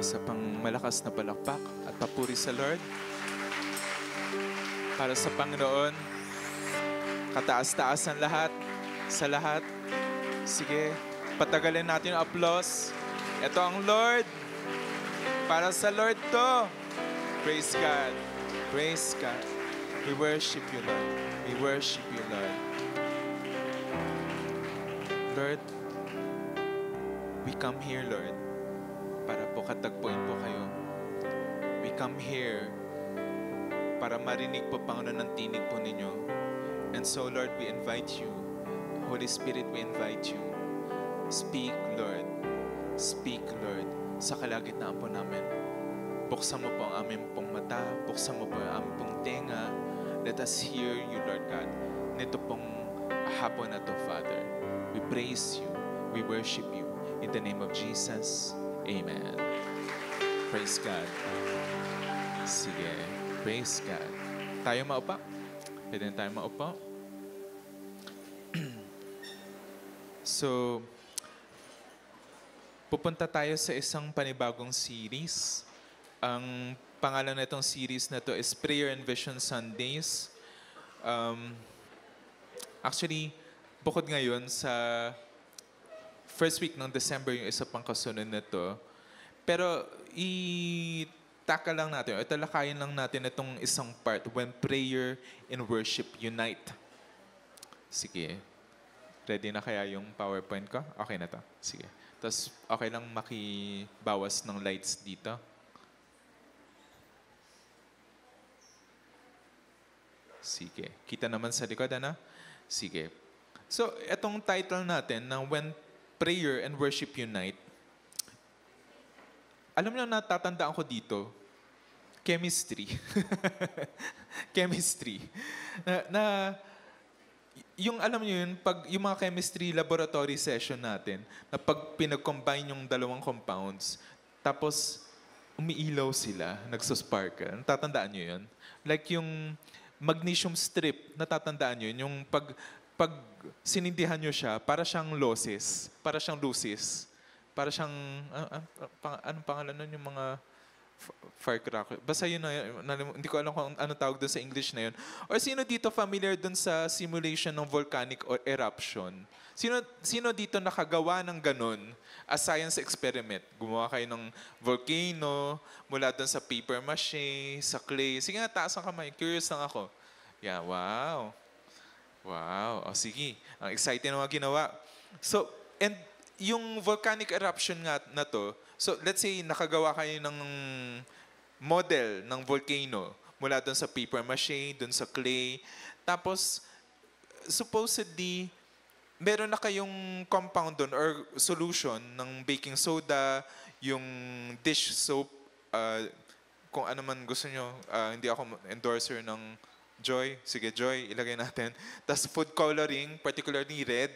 Isa pang malakas na palakpak at papuri sa Lord. Para sa Panginoon, kataas-taas ang lahat, sa lahat. Sige, patagalin natin yung applause. Ito ang Lord. Para sa Lord to. Praise God. Praise God. We worship you, Lord. We worship you, Lord. Lord, we come here, Lord, para po katagpuin po kayo. We come here para marinig po, Panginoon, ng tinig po ninyo. And so, Lord, we invite you. Holy Spirit, we invite you. Speak, Lord. Speak, Lord, sa kalagitnaan po namin. Buksan mo po ang aming pong mata. Buksan mo po ang aming pong tenga. Let us hear you, Lord God. Nito pong hapon na to, Father. We praise you. We worship you. In the name of Jesus. Amen. Praise God. Sige. Praise God. Tayo maupa? Pwede na tayo maupa? So, pupunta tayo sa isang panibagong series. Ang pangalan na itong series na to is Prayer and Vision Sundays. Actually, bukod ngayon sa first week ng December yung isa pang kasunod na to. Pero itaka lang natin, italakayin lang natin itong isang part, when prayer and worship unite. Sige. Ready na kaya yung PowerPoint ko? Okay na to. Sige. Tapos okay lang makibawas ng lights dito. Sige. Kita naman sa likod, ano? Sige. So, itong title natin na When Prayer and Worship Unite, alam niyo, natatandaan ko dito, chemistry. Chemistry. Yung alam niyo yun, pag yung mga chemistry laboratory session natin, na pag pinag-combine yung dalawang compounds, tapos umiilaw sila, nagsusparkle. Natatandaan niyo yun? Like yung magnesium strip, natatandaan niyo yun? Yung pag sinindihan nyo siya, para siyang losses, para siyang lucis, para siyang, anong pangalan nun yung mga firecracker? Basta yun na, hindi ko alam kung ano tawag doon sa English na yun. Or sino dito familiar doon sa simulation ng volcanic eruption? Sino dito nakagawa ng ganun as science experiment? Gumawa kayo ng volcano, mula doon sa paper mache, sa clay. Sige nga, taas ang kamay. Curious lang ako. Yeah, wow. Wow. O sige. Ang exciting na mga ginawa. So, and yung volcanic eruption nga na to, so let's say nakagawa kayo ng model ng volcano mula doon sa paper mache, doon sa clay. Tapos, supposedly, meron na kayong compound doon or solution ng baking soda, yung dish soap, kung ano man gusto nyo. Hindi ako endorser ng Joy. Sige, Joy, ilagay natin. Tapos food coloring, particularly red.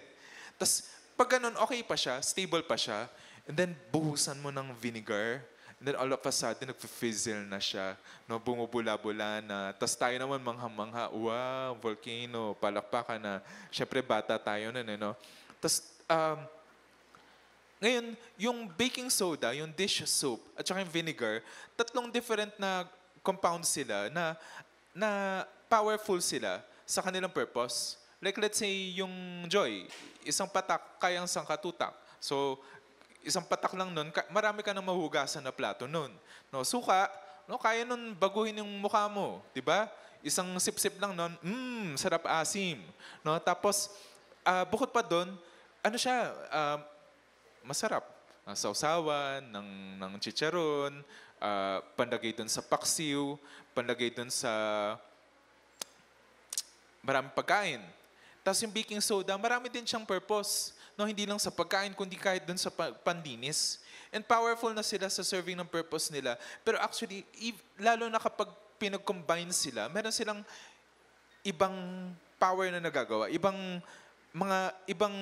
Tapos pag ganun, okay pa siya, stable pa siya. And then buhusan mo ng vinegar. And then all of a sudden, nag-fizzle na siya. No, bumubula-bula na. Tapos tayo naman mangha-mangha, wow, volcano, palakpakan na. Siyempre, bata tayo nun, no? Tapos, ngayon, yung baking soda, yung dish soap, at saka yung vinegar, tatlong different na compounds sila na powerful sila sa kanilang purpose. Like let's say yung Joy, isang patak kayang sangkatutak. So, isang patak lang nun, marami ka nang mahugasan na plato nun. No, suka, no, kaya nun baguhin yung mukha mo, 'di ba? Isang sip-sip lang nun, sarap asim. No, tapos bukod pa doon, ano siya, masarap. Sausawan ng chicharon, panlagay doon sa paksiw, panlagay doon sa maraming pagkain. Tapos yung baking soda, marami din siyang purpose. No, hindi lang sa pagkain, kundi kahit dun sa panlinis. And powerful na sila sa serving ng purpose nila. Pero actually, lalo na kapag pinag-combine sila, meron silang ibang power na nagagawa. Ibang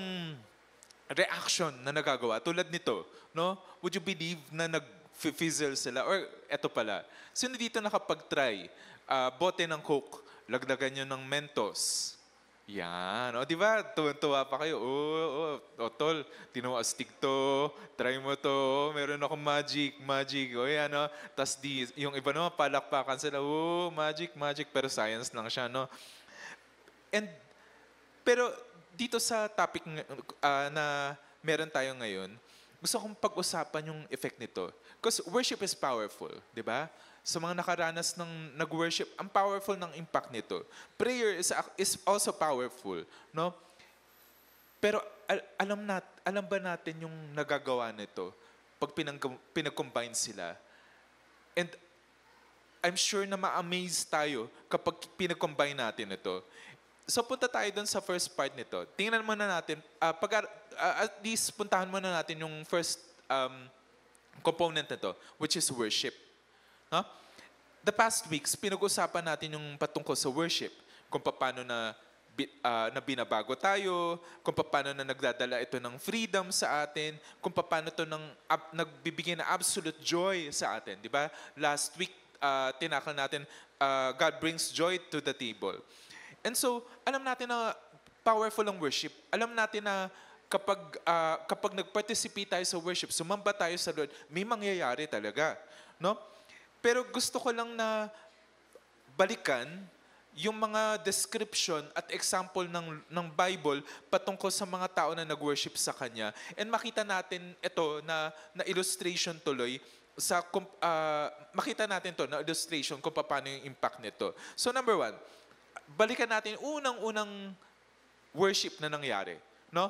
reaction na nagagawa. Tulad nito, no? Would you believe na nag-fizzle sila? Or eto pala, sino dito nakapag-try? Bote ng Coke, lagdagan nyo ng Mentos. Yan. O, di ba? Tuwan-tuwa pa kayo. O, tol, astig to. Try mo to. Meron akong magic. O, yan, no? Tapos yung iba naman, palakpakan sila. Magic. Pero science lang siya, no? And, pero dito sa topic na meron tayo ngayon, gusto kong pag-usapan yung effect nito. Because worship is powerful, di ba? Sa mga nakaranas ng nag-worship, ang powerful ng impact nito. Prayer is also powerful, no? Pero alam ba natin yung nagagawa nito pag pinag-combine sila? And I'm sure na ma-amaze tayo kapag pinag-combine natin ito. So punta tayo dun sa first part nito. Tingnan muna natin, at least puntahan muna natin yung first component nito, which is worship. No? The past weeks, pinag-usapan natin yung patungkol sa worship. Kung paano na binabago tayo, kung paano na nagdadala ito ng freedom sa atin, kung paano ito nagbibigay na absolute joy sa atin. Di ba? Last week, tinakal natin, God brings joy to the table. And so, alam natin na powerful ang worship. Alam natin na kapag nag-participate tayo sa worship, sumamba tayo sa Lord, may mangyayari talaga. No? Pero gusto ko lang na balikan yung mga description at example ng Bible patungkol sa mga tao na nag-worship sa Kanya. And makita natin ito na illustration tuloy makita natin to na illustration kung paano yung impact nito. So number 1, balikan natin unang-unang worship na nangyari. No?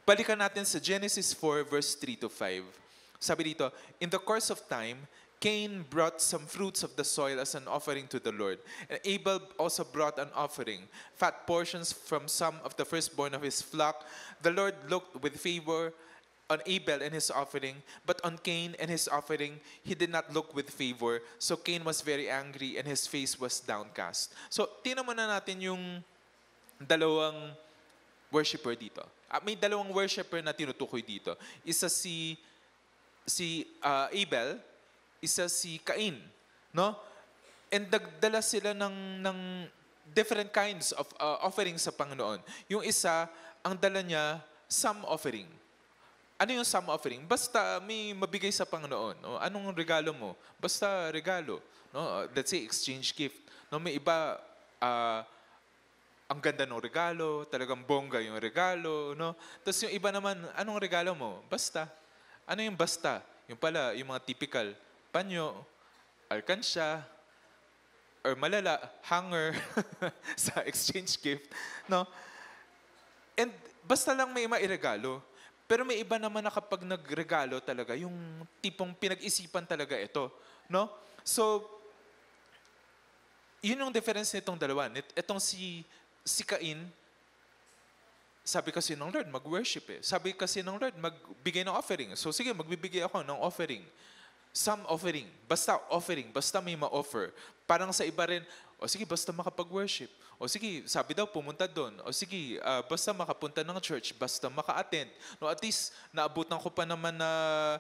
Balikan natin sa Genesis 4 verse 3 to 5. Sabi dito, in the course of time, Cain brought some fruits of the soil as an offering to the Lord. And Abel also brought an offering, fat portions from some of the firstborn of his flock. The Lord looked with favor on Abel and his offering, but on Cain and his offering, he did not look with favor. So Cain was very angry and his face was downcast. So, tingnan muna natin yung dalawang worshiper dito. May dalawang worshiper na tinutukoy dito. Isa si Abel, isa si Cain, no? And nagdala sila ng different kinds of offerings sa Panginoon. Yung isa, ang dala niya, some offering. Ano yung some offering? Basta may mabigay sa Panginoon. No? Anong regalo mo? Basta regalo. No? Let's say exchange gift. No? May iba, ang ganda ng regalo, talagang bongga yung regalo. No? Tapos yung iba naman, anong regalo mo? Basta. Ano yung basta? Yung pala, yung mga typical, panyo, alkansya, or malala, hanger sa exchange gift. No? And basta lang may mairegalo. Pero may iba naman na kapag nagregalo talaga, yung tipong pinag-isipan talaga ito. No? So, yun yung difference nitong dalawa. Itong si Cain, sabi kasi ng Lord, mag-worship eh. Sabi kasi ng Lord, magbigay ng offering. So sige, magbibigay ako ng offering. Some offering. Basta offering. Basta may ma-offer. Parang sa iba rin, o sige, basta makapag-worship. O sige, sabi daw, pumunta doon. O sige, basta makapunta ng church. Basta maka-attend. No, at least, naabutan ko pa naman na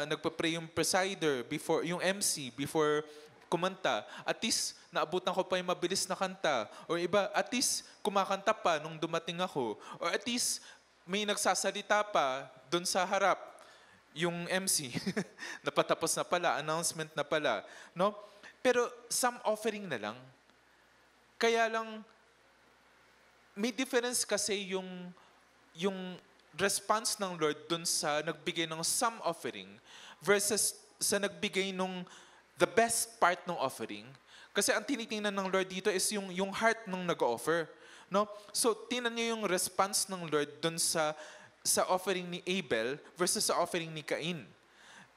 nagpa-pray yung presider, yung MC, before kumanta. At least, naabutan ko pa yung mabilis na kanta. Or iba, at least, kumakanta pa nung dumating ako. Or at least, may nagsasalita pa doon sa harap. Yung MC. Napatapos na pala, announcement na pala. No? Pero some offering na lang. Kaya lang, may difference kasi yung response ng Lord doon sa nagbigay ng some offering versus sa nagbigay ng the best part ng offering. Kasi ang tinitingnan ng Lord dito is yung heart ng nag-offer. No? So, tingnan niyo yung response ng Lord doon sa offering ni Abel versus sa offering ni Cain.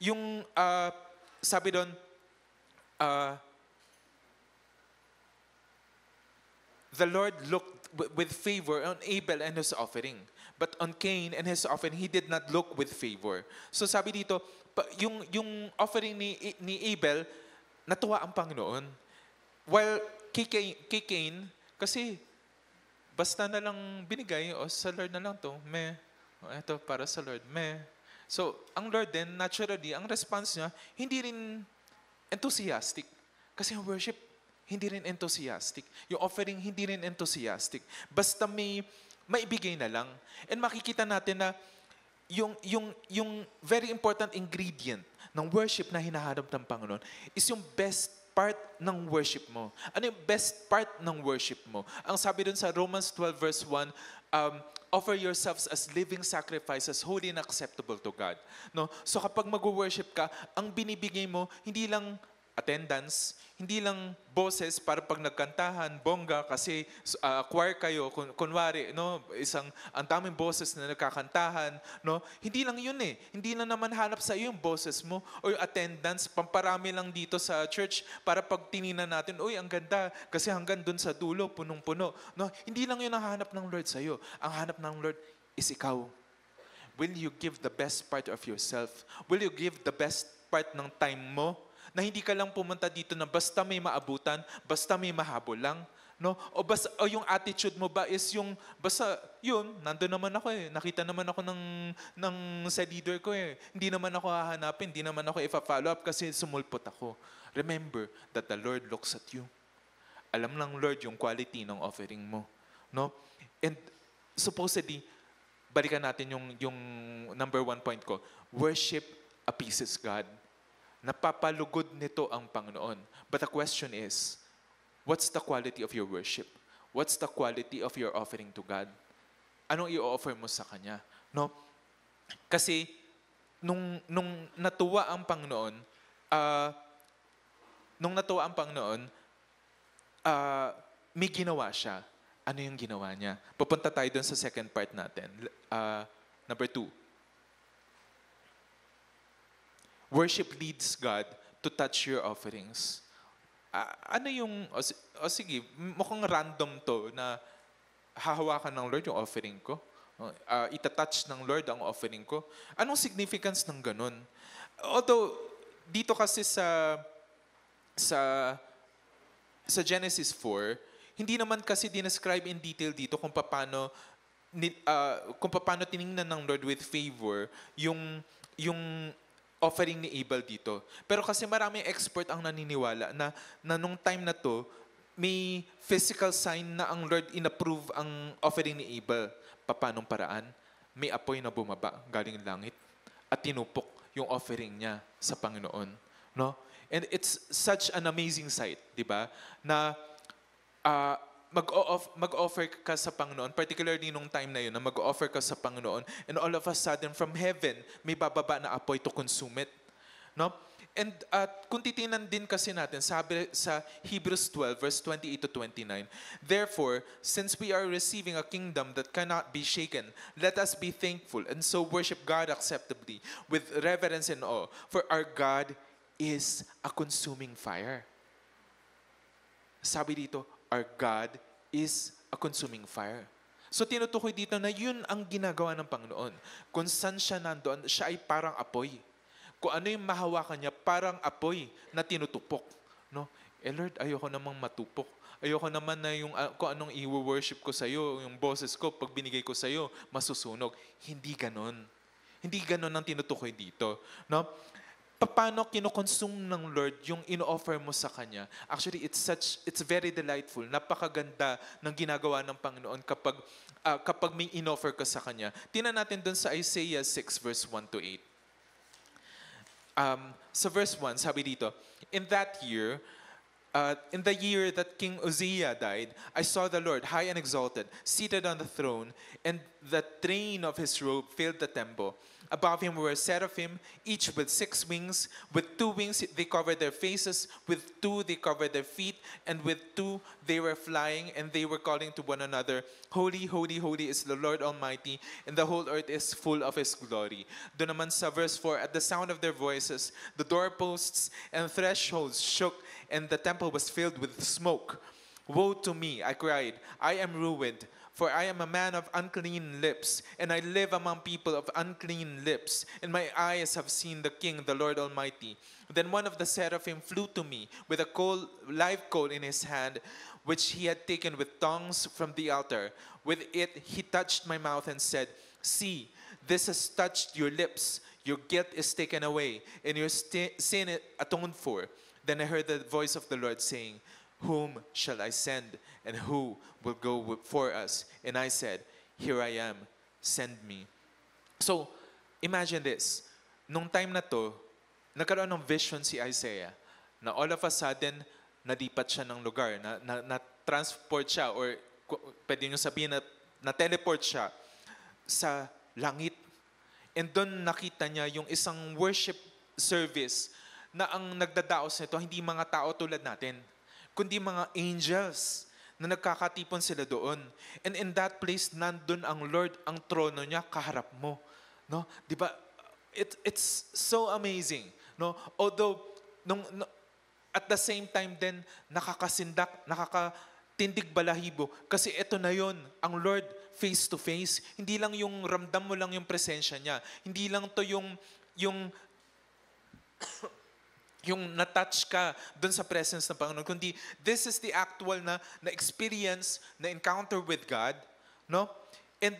Yung, sabi doon, the Lord looked with favor on Abel and his offering. But on Cain and his offering, he did not look with favor. So sabi dito, yung offering ni Abel, natuwa ang Panginoon. While kay Cain, kasi basta na lang binigay, o sa Lord na lang to, ito para sa Lord, So, ang Lord din, naturally, ang response niya, hindi rin enthusiastic. Kasi ang worship, hindi rin enthusiastic. Yung offering, hindi rin enthusiastic. Basta may maibigay na lang. And makikita natin na yung very important ingredient ng worship na hinahanap ng Panginoon is yung best part ng worship mo. Ano yung best part ng worship mo? Ang sabi dun sa Romans 12 verse 1, offer yourselves as living sacrifices, holy and acceptable to God. No? So kapag mag-worship ka, ang binibigay mo, hindi lang attendance, hindi lang boses para pag nagkantahan, bongga, kasi choir kayo, kunwari, no, ang daming boses na nagkakantahan, no, hindi lang yun eh. Hindi lang naman hanap sa iyo yung boses mo o yung attendance, pamparami lang dito sa church para pag tininan natin, uy, ang ganda, kasi hanggang dun sa dulo, punong-puno. No, hindi lang yun ang hanap ng Lord sa iyo. Ang hanap ng Lord is ikaw. Will you give the best part of yourself? Will you give the best part ng time mo? Na hindi ka lang pumunta dito na basta may maabutan, basta may mahabol lang, no? O yung attitude mo ba is yung basta yun, nandoon naman ako eh. Nakita naman ako ng sa leader ko eh. Hindi naman ako hahanapin, hindi naman ako ifa-follow up kasi sumulpot ako. Remember that the Lord looks at you. Alam ng Lord yung quality ng offering mo, no? And supposedly, balikan natin yung number 1 point ko. Worship appeases God. Napapalugod nito ang Panginoon. But the question is, what's the quality of your worship? What's the quality of your offering to God? Anong i-offer mo sa Kanya? No? Kasi, nung natuwa ang Panginoon, may ginawa siya. Ano yung ginawa niya? Pupunta tayo dun sa second part natin. Number 2. Worship leads God to touch your offerings. Ano yung, sige, mukhang random to na hahawakan ng Lord yung offering ko. Itatouch ng Lord ang offering ko. Anong significance ng ganun? Although, dito kasi sa Genesis 4, hindi naman kasi dinescribe in detail dito kung paano tiningnan ng Lord with favor yung offering ni Abel dito. Pero kasi maraming expert ang naniniwala na nung time na to, may physical sign na ang Lord inapprove ang offering ni Abel. Paanong paraan? May apoy na bumaba galing langit at tinupok yung offering niya sa Panginoon. No? And it's such an amazing sight, di ba? Na mag-offer ka sa Panginoon, particularly nung time na yun, na mag-offer ka sa Panginoon, and all of a sudden, from heaven, may bababa na apoy to consume it. No? And kung titingnan din kasi natin, sabi sa Hebrews 12, verse 28 to 29, therefore, since we are receiving a kingdom that cannot be shaken, let us be thankful and so worship God acceptably with reverence and awe, for our God is a consuming fire. Sabi dito, our God is a consuming fire. So tinutukoy dito na yun ang ginagawa ng Panginoon. Kung saan siya nandoon, siya ay parang apoy. Kung ano yung mahawakan niya, parang apoy na tinutupok. No? Lord, ayoko namang matupok. Ayoko naman na yung kung anong i-worship ko sa'yo, yung boses ko, pag binigay ko sa'yo, masusunog. Hindi ganon. Hindi ganon ang tinutukoy dito. No? Paano kinokonsume ng Lord yung ino-offer mo sa Kanya? Actually, it's very delightful. Napakaganda ng ginagawa ng Panginoon kapag may in-offer ka sa Kanya. Tingnan natin dun sa Isaiah 6 verse 1 to 8. Sa verse 1, sabi dito, in the year that King Uzziah died, I saw the Lord high and exalted, seated on the throne, and the train of his robe filled the temple. Above him were seraphim, each with 6 wings. With 2 wings they covered their faces, with 2 they covered their feet, and with 2 they were flying, and they were calling to one another, Holy, holy, holy is the Lord Almighty, and the whole earth is full of His glory. Doon naman sa verse 4, at the sound of their voices, the doorposts and thresholds shook, and the temple was filled with smoke. Woe to me, I cried, I am ruined, for I am a man of unclean lips, and I live among people of unclean lips, and my eyes have seen the King, the Lord Almighty. Then one of the seraphim flew to me with a live coal in his hand, which he had taken with tongs from the altar. With it he touched my mouth and said, See, this has touched your lips. Your guilt is taken away, and your sin atoned for. Then I heard the voice of the Lord saying, Whom shall I send, and who will go for us? And I said, Here I am, send me. So, imagine this. Nung time na to, nagkaroon ng vision si Isaiah na all of a sudden, nalipat siya ng lugar, na-transport siya, or pwede nyo sabihin na teleport siya sa langit. And doon nakita niya yung isang worship service na ang nagdadaos nito, hindi mga tao tulad natin, kundi mga angels na nagkakatipon sila doon. And in that place, nandun ang Lord, ang trono niya, kaharap mo. No? Di ba? It's so amazing. No? Although, at the same time din, nakakatindig balahibo. Kasi ito na yon, ang Lord face to face. Hindi lang yung ramdam mo lang yung presensya niya. Hindi lang to yung yung na-touch ka dun sa presence ng Panginoon, kundi this is the actual na experience, na encounter with God, no? And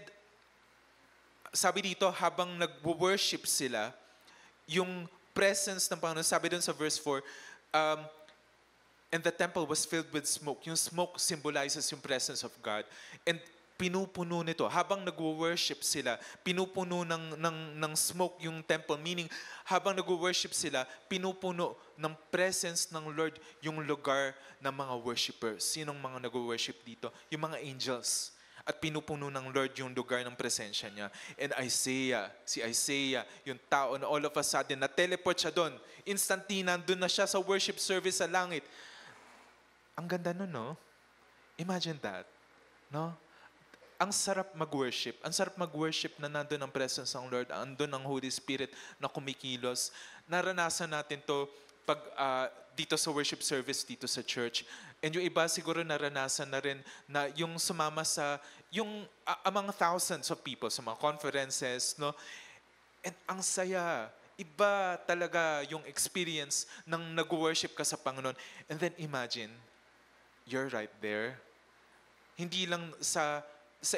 sabi dito, habang nag-worship sila, yung presence ng Panginoon, sabi dun sa verse 4, and the temple was filled with smoke. Yung smoke symbolizes yung presence of God. And pinupuno nito. Habang nag-worship sila, pinupuno ng smoke yung temple. Meaning, habang nag-worship sila, pinupuno ng presence ng Lord yung lugar ng mga worshipers. Sinong mga nag-worship dito? Yung mga angels. At pinupuno ng Lord yung lugar ng presensya niya. And si Isaiah, yung tao na all of a sudden, na-teleport siya doon. Instantly, nandun na siya sa worship service sa langit. Ang ganda nun, no? Imagine that. No? Ang sarap mag-worship. Ang sarap mag-worship na nandun ang presence ng Lord, andun ang Holy Spirit na kumikilos. Naranasan natin to pag dito sa worship service, dito sa church. And yung iba siguro naranasan na rin na yung sumama sa, yung among thousands of people, sa mga conferences, no? And ang saya. Iba talaga yung experience ng nag-worship ka sa Panginoon. And then imagine, you're right there. Hindi lang sa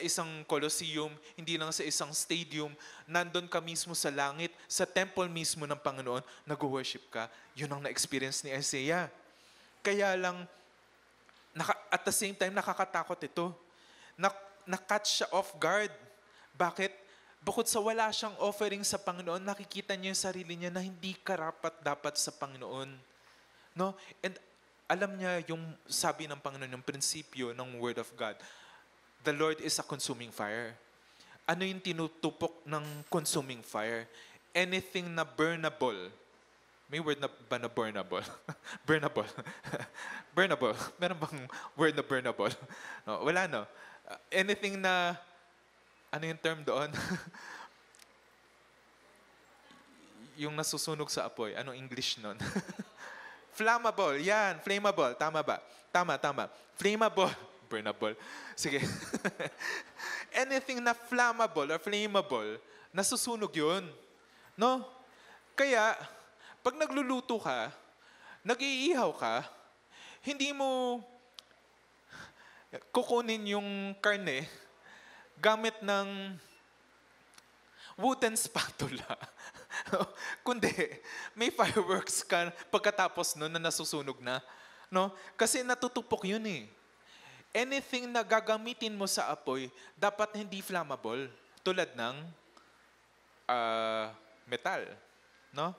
isang Colosseum, hindi lang sa isang stadium, nandun ka mismo sa langit, sa temple mismo ng Panginoon, nag-worship ka. Yun ang na-experience ni Isaiah. Kaya lang, at the same time, nakakatakot ito. Na-catch siya off guard. Bakit? Bukod sa wala siyang offering sa Panginoon, nakikita niya yung sarili niya na hindi karapat-dapat sa Panginoon. No? And alam niya yung sabi ng Panginoon, yung prinsipyo ng Word of God. The Lord is a consuming fire. Ano yung tinutupok ng consuming fire? Anything na burnable. May word na ba na burnable? Burnable. Burnable. Meron bang word na burnable? No, wala, no? Anything na, ano yung term doon? Yung nasusunog sa apoy. Anong English nun? Flammable. Yan, flammable. Tama ba? Tama. Flammable. Burnable. Sige. Anything na flammable or flammable, nasusunog yun. No? Kaya, pag nagluluto ka, nag-iihaw ka, hindi mo kukunin yung karne gamit ng wooden spatula. Kundi, may fireworks ka pagkatapos nun na nasusunog na. No? Kasi natutupok yun eh. Anything na gagamitin mo sa apoy, dapat hindi flammable. Tulad ng metal. No?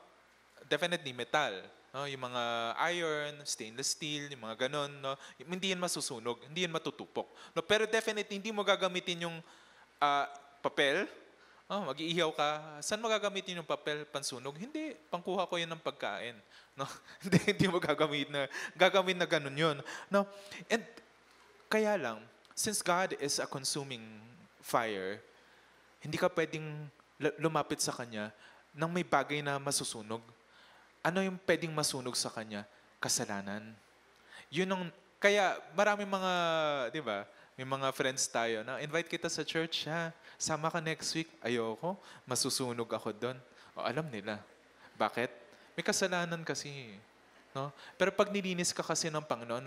Definitely metal. No? Yung mga iron, stainless steel, yung mga ganon. No? Hindi yan masusunog, hindi yan matutupok. No? Pero definitely, hindi mo gagamitin yung papel. Oh, mag-iihaw ka. Saan mo gagamitin yung papel? Pansunog? Hindi. Pangkuha ko yan ng pagkain. No? hindi mo gagamit na ganun yun. No? And kaya lang, since God is a consuming fire, hindi ka pwedeng lumapit sa Kanya nang may bagay na masusunog. Ano yung pwedeng masunog sa Kanya? Kasalanan. Kaya maraming mga, di ba, may mga friends tayo na invite kita sa church, ha? Sama ka next week. Ayoko, masusunog ako doon. O, alam nila. Bakit? May kasalanan kasi. No? Pero pag nilinis ka kasi ng Panginoon,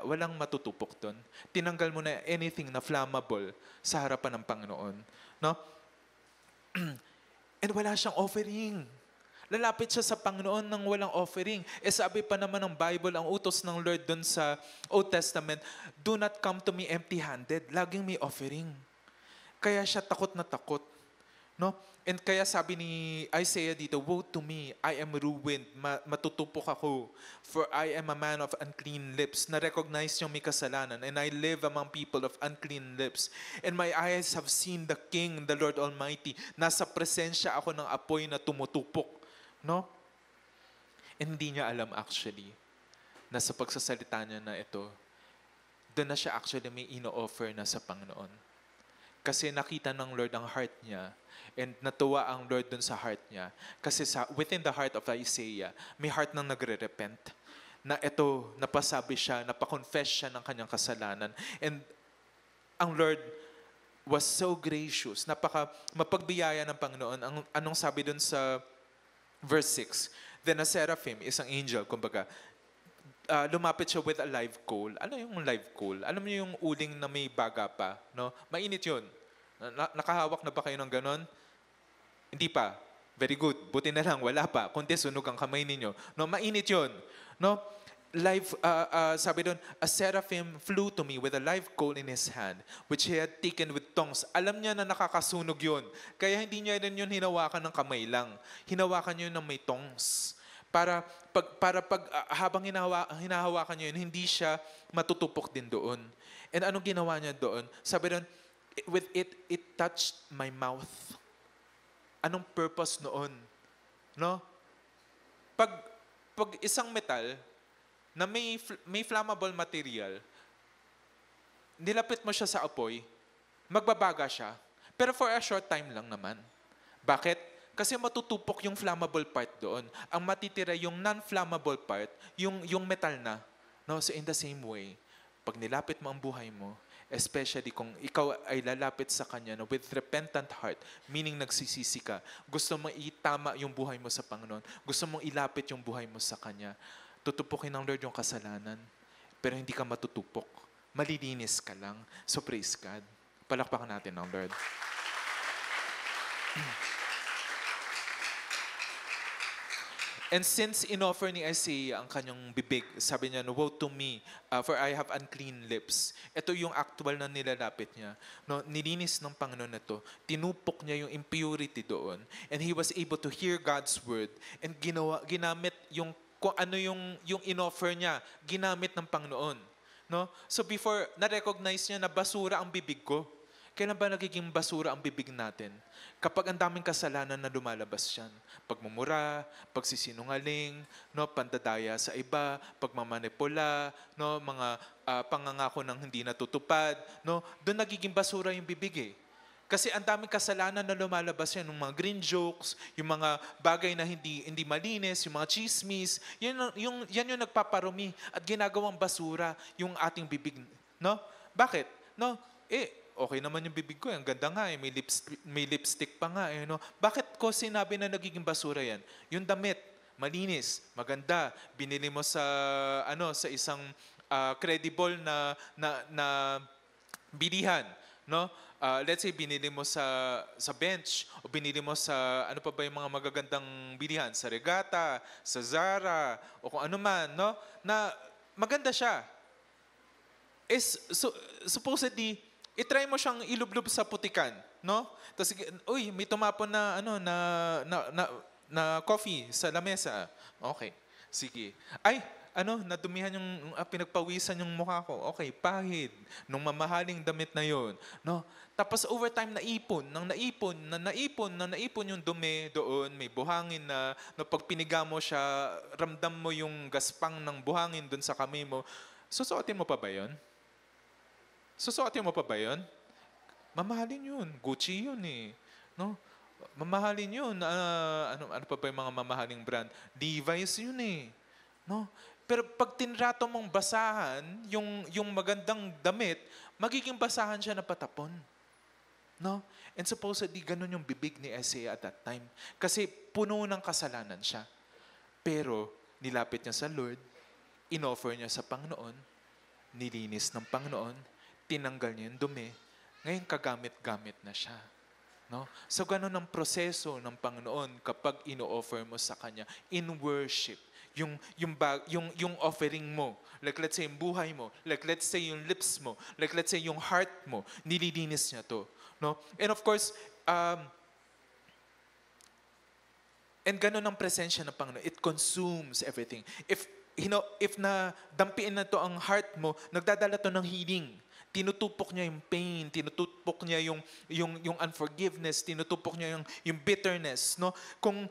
walang matutupok doon. Tinanggal mo na anything na flammable sa harapan ng Panginoon. No? And wala siyang offering. lalapit siya sa Panginoon ng walang offering. Sabi pa naman ng Bible, ang utos ng Lord dun sa Old Testament, do not come to me empty-handed. Laging may offering. Kaya siya takot na takot. No? And kaya sabi ni Isaiah dito, woe to me, I am ruined, matutupok ako, for I am a man of unclean lips. Na-recognize yung may kasalanan, and I live among people of unclean lips. And my eyes have seen the King, the Lord Almighty. Nasa presensya ako ng apoy na tumutupok. No? And hindi niya alam actually, na sa pagsasalita niya na ito, doon na siya actually may ino-offer na sa Panginoon. Kasi nakita ng Lord ang heart niya, and natuwa ang Lord dun sa heart niya. Kasi within the heart of Isaiah, may heart nang nagre-repent. Na ito, napasabi siya, napakonfess siya ng kanyang kasalanan. And ang Lord was so gracious, mapagbiyaya ng Panginoon. Anong sabi dun sa verse 6? Then a seraphim, isang angel, kumbaga, lumapit siya with a live coal. Ano yung live coal? Alam niyo yung uling na may baga pa, no? Mainit yun. Nakahawak na ba kayo ng ganon? Hindi pa. Very good. Buti na lang, wala pa. Kundi sunog ang kamay ninyo. No, mainit yun. No? Sabi doon, a seraphim flew to me with a live coal in his hand, which he had taken with tongs. Alam niya na nakakasunog yun. Kaya hindi niya rin yun hinawakan ng kamay lang. Hinawakan niya ng may tongs. Para habang hinahawakan niya yun, hindi siya matutupok din doon. And anong ginawa niya doon? Sabi doon, with it touched my mouth. Anong purpose noon? No? Pag isang metal na may flammable material, nilapit mo siya sa apoy, magbabaga siya. Pero for a short time lang naman. Bakit? Kasi matutupok yung flammable part doon. Ang matitira yung non-flammable part, yung metal na. No? So in the same way, pag nilapit mo ang buhay mo, especially kung ikaw ay lalapit sa Kanya na with repentant heart, meaning nagsisisi ka, gusto mong itama yung buhay mo sa Panginoon, gusto mong ilapit yung buhay mo sa Kanya, tutupukin ng Lord yung kasalanan, pero hindi ka matutupok. Malilinis ka lang. So praise God. Palakpakan natin ng Lord. And since inoffer ni Isaiah ang kanyang bibig, sabi niya, woe to me, for I have unclean lips. Ito yung actual na nilalapit niya. No, nilinis ng Panginoon na ito. Tinupok niya yung impurity doon. And he was able to hear God's word. And ginamit yung kung ano yung inoffer niya, ginamit ng Panginoon. No? So before, na-recognize niya na basura ang bibig ko. Kailan ba nagiging basura ang bibig natin? Kapag ang daming kasalanan na lumalabas yan. Pagmumura, pagsisinungaling, no, pandadaya sa iba, pagmamanipula, no, mga pangangako ng hindi natutupad, no, doon nagiging basura yung bibig eh. Kasi ang daming kasalanan na lumalabas yan, yung mga green jokes, yung mga bagay na hindi malinis, yung mga chismis, yan yung nagpaparumi at ginagawang basura yung ating bibig. No? Bakit? No? Okay naman yung bibig ko, ang ganda nga may lipstick pa nga no. Bakit ko sinabi na nagiging basura yan? Yung damit, malinis, maganda, binili mo sa sa isang credible na bilihan, no? Let's say binili mo sa bench o binili mo sa ano pa ba yung mga magagandang bilihan, sa Regata, sa Zara o kung ano man, no? Na maganda siya. Supposedly i-try mo siyang ilublob sa putikan, no? Tapos, may tumapon na na coffee sa lamesa. Okay, sige. Nadumihan yung pinagpawisan yung mukha ko. Okay, pahid nung mamahaling damit na yon, no? Tapos over time naipon yung dumi doon, may buhangin na, no, pag piniga mo siya, ramdam mo yung gaspang ng buhangin doon sa kamay mo. Susuotin mo pa ba yon? Susuotin mo pa ba yun? Mamahalin yun. Gucci yun eh. No? Mamahalin yun. Ano pa ba yung mga mamahaling brand? Levi's yun eh. No? Pero pag tinrato mong basahan, yung magandang damit, magiging basahan siya na patapon. No? And supposedly, ganun yung bibig ni Isaiah at that time. Kasi puno ng kasalanan siya. Pero, nilapit niya sa Lord, inoffer niya sa Panginoon, nilinis ng Panginoon, tinanggal niya yung dumi, ngayon kagamit-gamit na siya. No? So ganun ang proseso ng Panginoon kapag ino-offer mo sa Kanya in worship. Yung offering mo, like let's say yung buhay mo, like let's say yung lips mo, like let's say yung heart mo, nililinis niya to. No? And of course, and ganun ang presensya ng Panginoon. It consumes everything. If na dampiin na to ang heart mo, nagdadala to ng healing. Tinutupok niya yung pain, tinutupok niya yung unforgiveness, tinutupok niya yung bitterness, no? Kung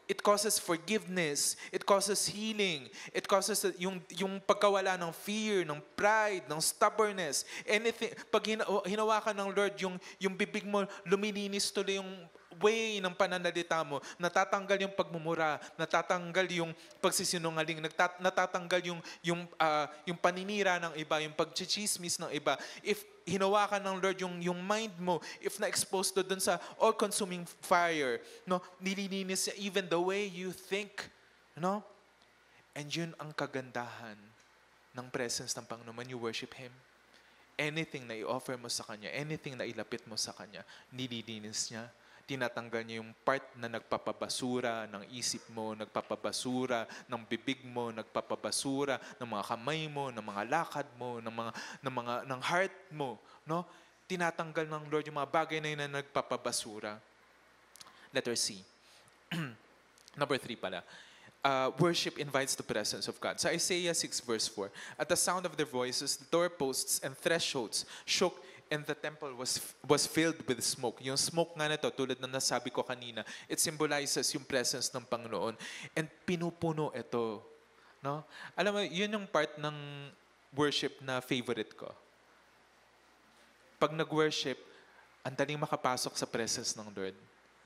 it causes forgiveness, it causes healing, it causes yung pagkawala ng fear, ng pride, ng stubbornness, anything. Pag hinawakan ng Lord yung bibig mo, lumilinis tuloy yung way ng pananalita mo, natatanggal yung pagmumura, natatanggal yung pagsisinungaling, natatanggal yung paninira ng iba, yung pagchichismis ng iba. If hinawakan ng Lord yung mind mo, if na-expose to dun sa all-consuming fire, no, nililinis niya even the way you think, no? And yun ang kagandahan ng presence ng Panginoon when you worship Him. Anything na i-offer mo sa Kanya, anything na ilapit mo sa Kanya, nililinis niya. Tinatanggal niya yung part na nagpapabasura ng isip mo, nagpapabasura ng bibig mo, nagpapabasura ng mga kamay mo, ng mga lakad mo, ng heart mo, no? Tinatanggal ng Lord yung mga bagay na yun na nagpapabasura. Letter C. Number 3 pala. Worship invites the presence of God. Sa Isaiah 6 verse 4, at the sound of their voices, the doorposts and thresholds shook, and the temple was filled with smoke. Yung smoke nga na to, tulad na nasabi ko kanina, it symbolizes yung presence ng Panginoon. And pinupuno ito. No? Alam mo, yun yung part ng worship na favorite ko. Pag nag-worship, ang daling makapasok sa presence ng Lord.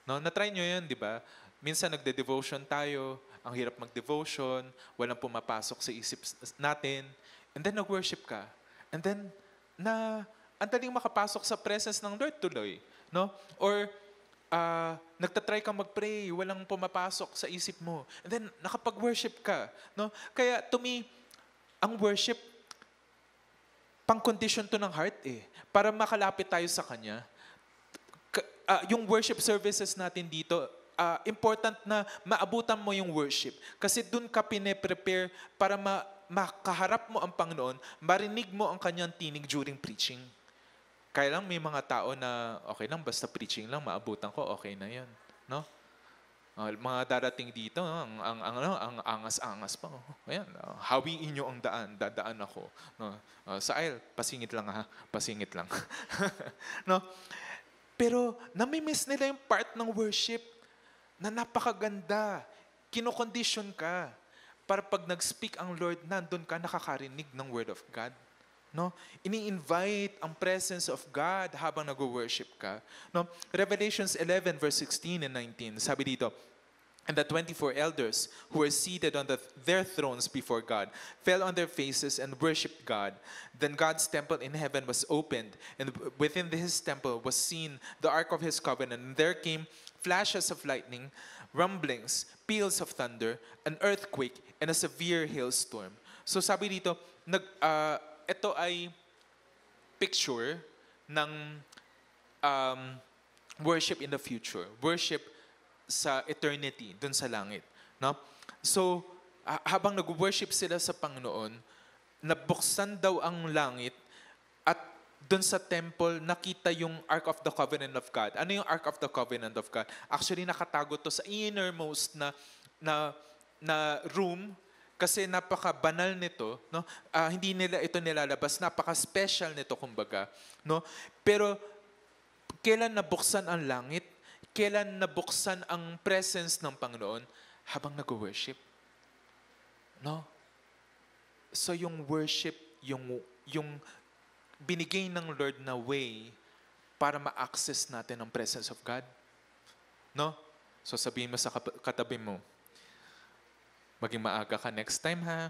No? Na-try nyo yun, di ba? Minsan nagde-devotion tayo, ang hirap mag-devotion, walang pumapasok sa isip natin, and then nag-worship ka. And then, ang daling makapasok sa presence ng Lord tuloy. No? Or, nagtatry kang mag-pray, walang pumapasok sa isip mo. And then, nakapag-worship ka. No? Kaya, to me, ang worship, pang-condition to ng heart eh. Para makalapit tayo sa Kanya. Yung worship services natin dito, important na maabutan mo yung worship. Kasi dun ka pine-prepare para makaharap mo ang Panginoon, marinig mo ang Kanyang tinig during preaching. Kaya lang may mga tao na okay lang, basta preaching lang, maabutan ko, okay na yan. No? Mga darating dito, ang angas-angas pa. Ayan, hawiin nyo ang daan, dadaan ako. No? Sa aisle, pasingit lang ha, pasingit lang. No? Pero namimiss nila yung part ng worship na napakaganda. Kinokondisyon ka para pag nag-speak ang Lord, nandun ka nakakarinig ng Word of God. No? Ini-invite ang presence of God habang nag-worship ka. No? Revelations 11 verse 16 and 19, sabi dito, and the 24 elders who were seated on their thrones before God fell on their faces and worshipped God. Then God's temple in heaven was opened, and within His temple was seen the ark of His covenant. And there came flashes of lightning, rumblings, peals of thunder, an earthquake, and a severe hailstorm. So sabi dito, ito ay picture ng worship in the future. Worship sa eternity, dun sa langit. No? So, habang nag-worship sila sa Panginoon, nabuksan daw ang langit at dun sa temple, nakita yung Ark of the Covenant of God. Ano yung Ark of the Covenant of God? Actually, nakatago to sa innermost na room. Kasi napaka-banal nito, no? Hindi nila ito nilalabas, napaka-special nito kumbaga, no? Pero kailan nabuksan ang langit? Kailan nabuksan ang presence ng Panginoon? Habang nag-worship. No? So yung worship, yung binigay ng Lord na way para ma-access natin ang presence of God. No? So sabihin mo sa katabi mo, maging maaga ka next time, ha?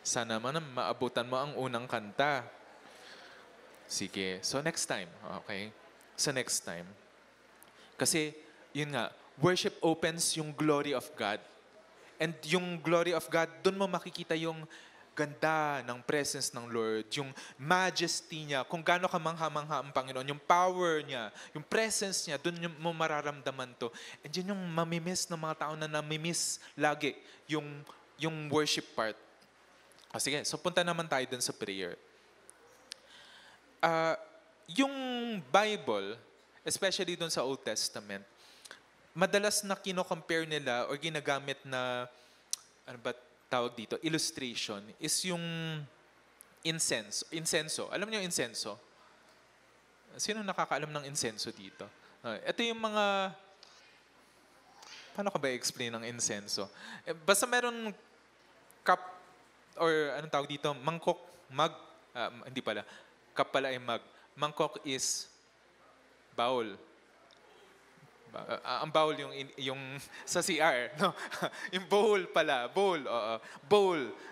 Sana man maabutan mo ang unang kanta. Sige. So next time, okay? So next time. Kasi, yun nga, worship opens yung glory of God. And yung glory of God, dun mo makikita yung ganda ng presence ng Lord, yung majesty niya, kung gaano kamangha-mangha ang Panginoon, yung power niya, yung presence niya, doon mo mararamdaman to. And yun yung mamimiss ng mga tao na namimiss lagi, yung worship part. Sige, so punta naman tayo dun sa prayer. Yung Bible, especially dun sa Old Testament, madalas na kino-compare nila or ginagamit na, ano ba tawag dito, illustration, is yung incenso. Alam niyo yung incenso? Sino nakakaalam ng incenso dito? Ito yung mga, paano ko ba i-explain ang incenso? Basta meron cup, or anong tawag dito, mangkok, mug, hindi pala, cup pala ay mug. Mangkok is bowl. Ang bowl yung sa CR, no? Yung bowl pala, bowl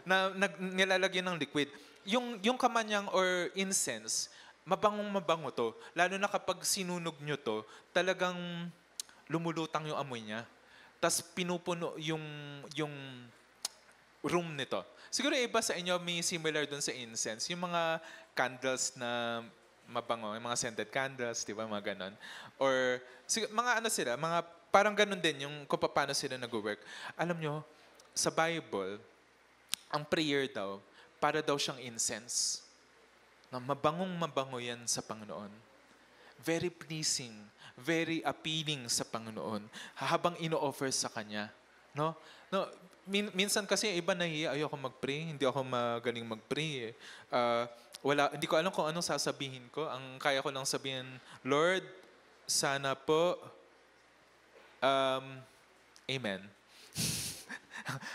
na nilalagyan ng liquid. Yung kamanyang or incense, mabango to. Lalo na kapag sinunog nyo to, talagang lumulutang yung amoy niya. Tapos pinupuno yung room nito. Siguro iba sa inyo may similar dun sa incense. Yung mga candles na mabango, yung mga scented candles, di ba, mga ganon. Or, mga ano sila, mga parang ganon din yung kung paano sila nag-work. Alam nyo, sa Bible, ang prayer daw, para daw siyang incense. Na mabango yan sa Panginoon. Very pleasing, very appealing sa Panginoon. Habang ino-offer sa Kanya. No, minsan kasi iba nahiya, ayoko mag-pray, hindi ako magaling mag-pray. Hindi ko alam kung anong sasabihin ko. Ang kaya ko lang sabihin, Lord, sana po, Amen.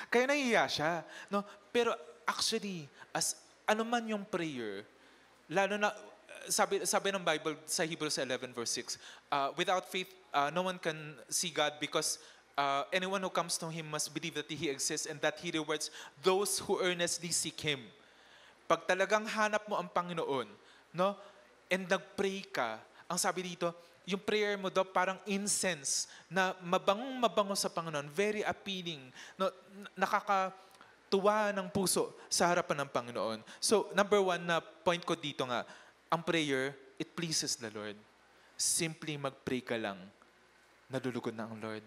Kaya nahiya siya. No? Pero actually, ano man yung prayer, lalo na, sabi ng Bible sa Hebrews 11 verse 6, without faith, no one can see God because anyone who comes to Him must believe that He exists and that He rewards those who earnestly seek Him. Pag talagang hanap mo ang Panginoon, no? And nag-pray ka, ang sabi dito, yung prayer mo daw parang incense na mabango sa Panginoon, very appealing, no? Nakakatuwa ng puso sa harapan ng Panginoon. So, number one na point ko dito nga, ang prayer, it pleases the Lord. Simply mag-pray ka lang, nalulugod na ang Lord.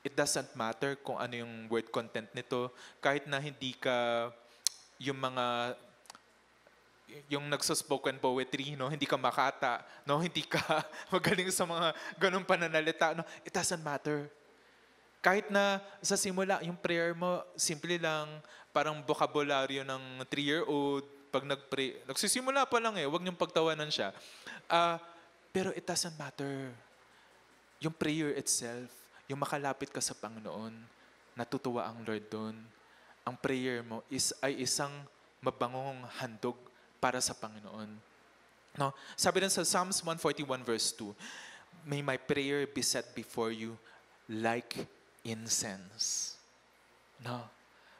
It doesn't matter kung ano yung word content nito, kahit na hindi ka yung nagsuspoken poetry, no? Hindi ka makata, no? Hindi ka magaling sa mga ganong pananalita, no? It doesn't matter. Kahit na sa simula, yung prayer mo, simple lang, parang bokabularyo ng 3-year-old, pag nag-pray, nagsisimula pa lang huwag niyong pagtawanan siya. Pero it doesn't matter. Yung prayer itself, yung makalapit ka sa Panginoon, natutuwa ang Lord doon. Ang prayer mo ay isang mabangong handog para sa Panginoon. No? Sabi rin sa Psalms 141 verse 2, may my prayer be set before you like incense. No?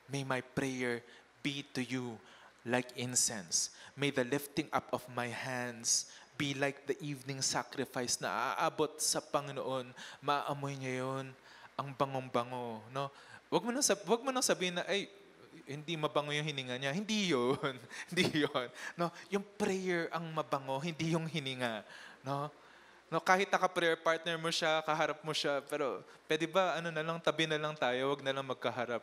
May my prayer be to you like incense. May the lifting up of my hands be like the evening sacrifice na aabot sa Panginoon. Maamoy niya yun. Ang bangong-bango. No? Wag mo nang sabihin na, ay, hindi mabango yung hininga niya. Hindi yun. Hindi yun. No? Yung prayer ang mabango, hindi yung hininga. No? No, kahit naka-prayer partner mo siya, kaharap mo siya, pero pwede ba, tabi na lang tayo, wag na lang magkaharap.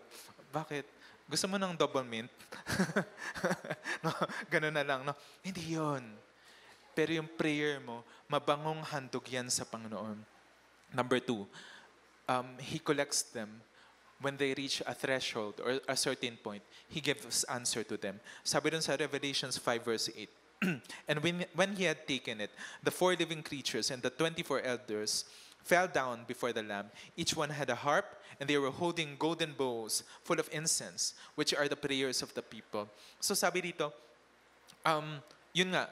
Bakit? Gusto mo ng double mint? No, ganun na lang. No? Hindi yun. Pero yung prayer mo, mabangong handog yan sa Panginoon. Number 2, He collects them. When they reach a threshold or a certain point, He gives answer to them. Sabi dun sa Revelations 5 verse 8, and when He had taken it, the 4 living creatures and the 24 elders fell down before the Lamb. Each one had a harp, and they were holding golden bowls full of incense, which are the prayers of the people. So sabi dito, yun nga,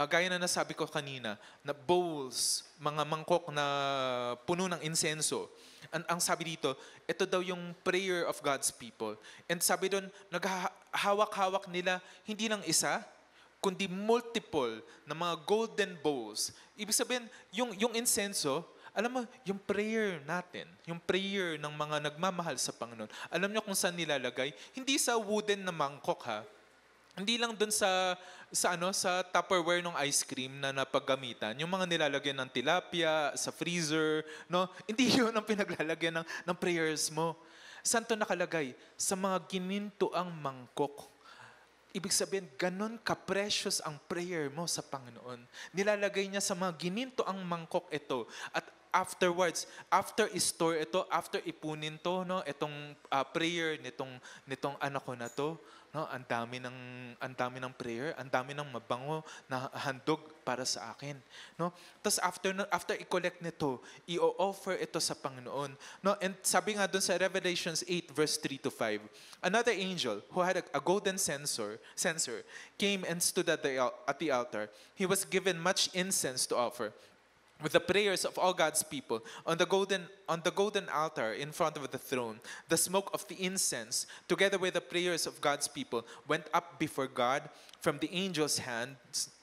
gaya na nasabi ko kanina, na bowls, mga mangkok na puno ng insenso. Ang sabi dito, ito daw yung prayer of God's people. And sabi doon, naghahawak-hawak nila, hindi lang isa, kundi multiple na mga golden bowls. Ibig sabihin, yung insenso, alam mo, yung prayer natin, yung prayer ng mga nagmamahal sa Panginoon, alam nyo kung saan nilalagay? Hindi sa wooden na mangkok ha. Hindi lang dun sa Tupperware ng ice cream na napaggamitan, yung mga nilalagyan ng tilapia sa freezer, no? Hindi yun ang pinaglalagyan ng prayers mo. Saan to nakalagay? Sa mga ginintuang mangkok. Ibig sabihin, ganun ka-precious ang prayer mo sa Panginoon. Nilalagay niya sa mga ginintoang mangkok ito. At afterwards, after i-store ito, after ipunin to, no, itong prayer nitong anak ko na to, no, ang dami ng prayer, ang dami ng mabango na handog para sa akin, no. Tapos after i-collect nito, i-offer ito sa Panginoon, no. And sabi nga doon sa Revelations 8 verse 3 to 5, another angel who had a golden censer came and stood at the altar. He was given much incense to offer with the prayers of all God's people on the golden altar in front of the throne. The smoke of the incense, together with the prayers of God's people, went up before God from the angel's hands.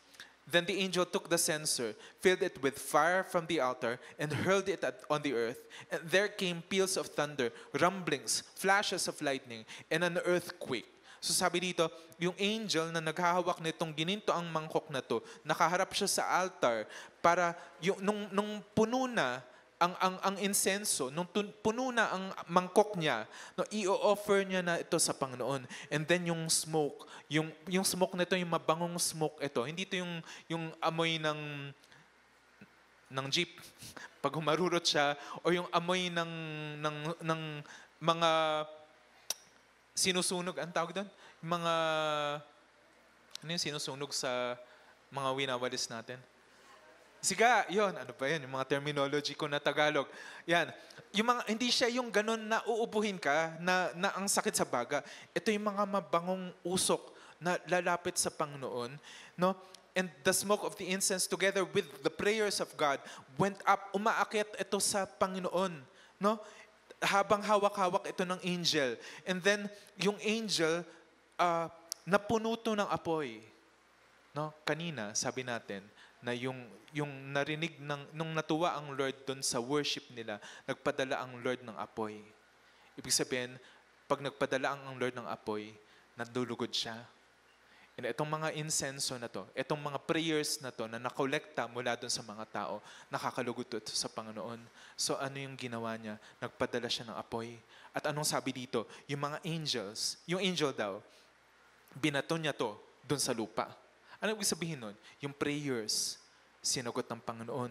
Then the angel took the censer, filled it with fire from the altar, and hurled it on the earth. And there came peals of thunder, rumblings, flashes of lightning, and an earthquake. So sabi dito, yung angel na naghahawak nitong gininto ang mangkok na to, nakaharap siya sa altar para yung, nung puno na ang insenso, nung puno na ang mangkok niya, no, i-offer niya na ito sa Panginoon. And then yung smoke, yung smoke nito, yung mabangong smoke ito, hindi ito yung amoy ng jeep pag humarurot siya, o yung amoy ng mga sinusunog, ang tawag doon? Ano yung sinusunog sa mga winawalis natin? Siga, yon. Ano pa yun? Yung mga terminology ko na Tagalog. Yan. Yung mga, hindi siya yung ganun na uubuhin ka, na ang sakit sa baga. Ito yung mga mabangong usok na lalapit sa Panginoon. No? And the smoke of the incense together with the prayers of God went up. Umaakyat ito sa Panginoon. No? Habang hawak-hawak ito ng angel. And then, yung angel, napuno to ng apoy. No? Kanina, sabi natin, na yung narinig nung natuwa ang Lord doon sa worship nila, nagpadala ang Lord ng apoy. Ibig sabihin, pag nagpadala ang Lord ng apoy, nandulugod siya. And itong mga insenso na to, itong mga prayers na to na nakolekta mula doon sa mga tao, nakakalugod to sa Panginoon. So ano yung ginawa niya? Nagpadala siya ng apoy. At anong sabi dito? Yung mga angels, yung angel daw, binato niya to doon sa lupa. Ano ibig sabihin nun? Yung prayers, sinagot ng Panginoon.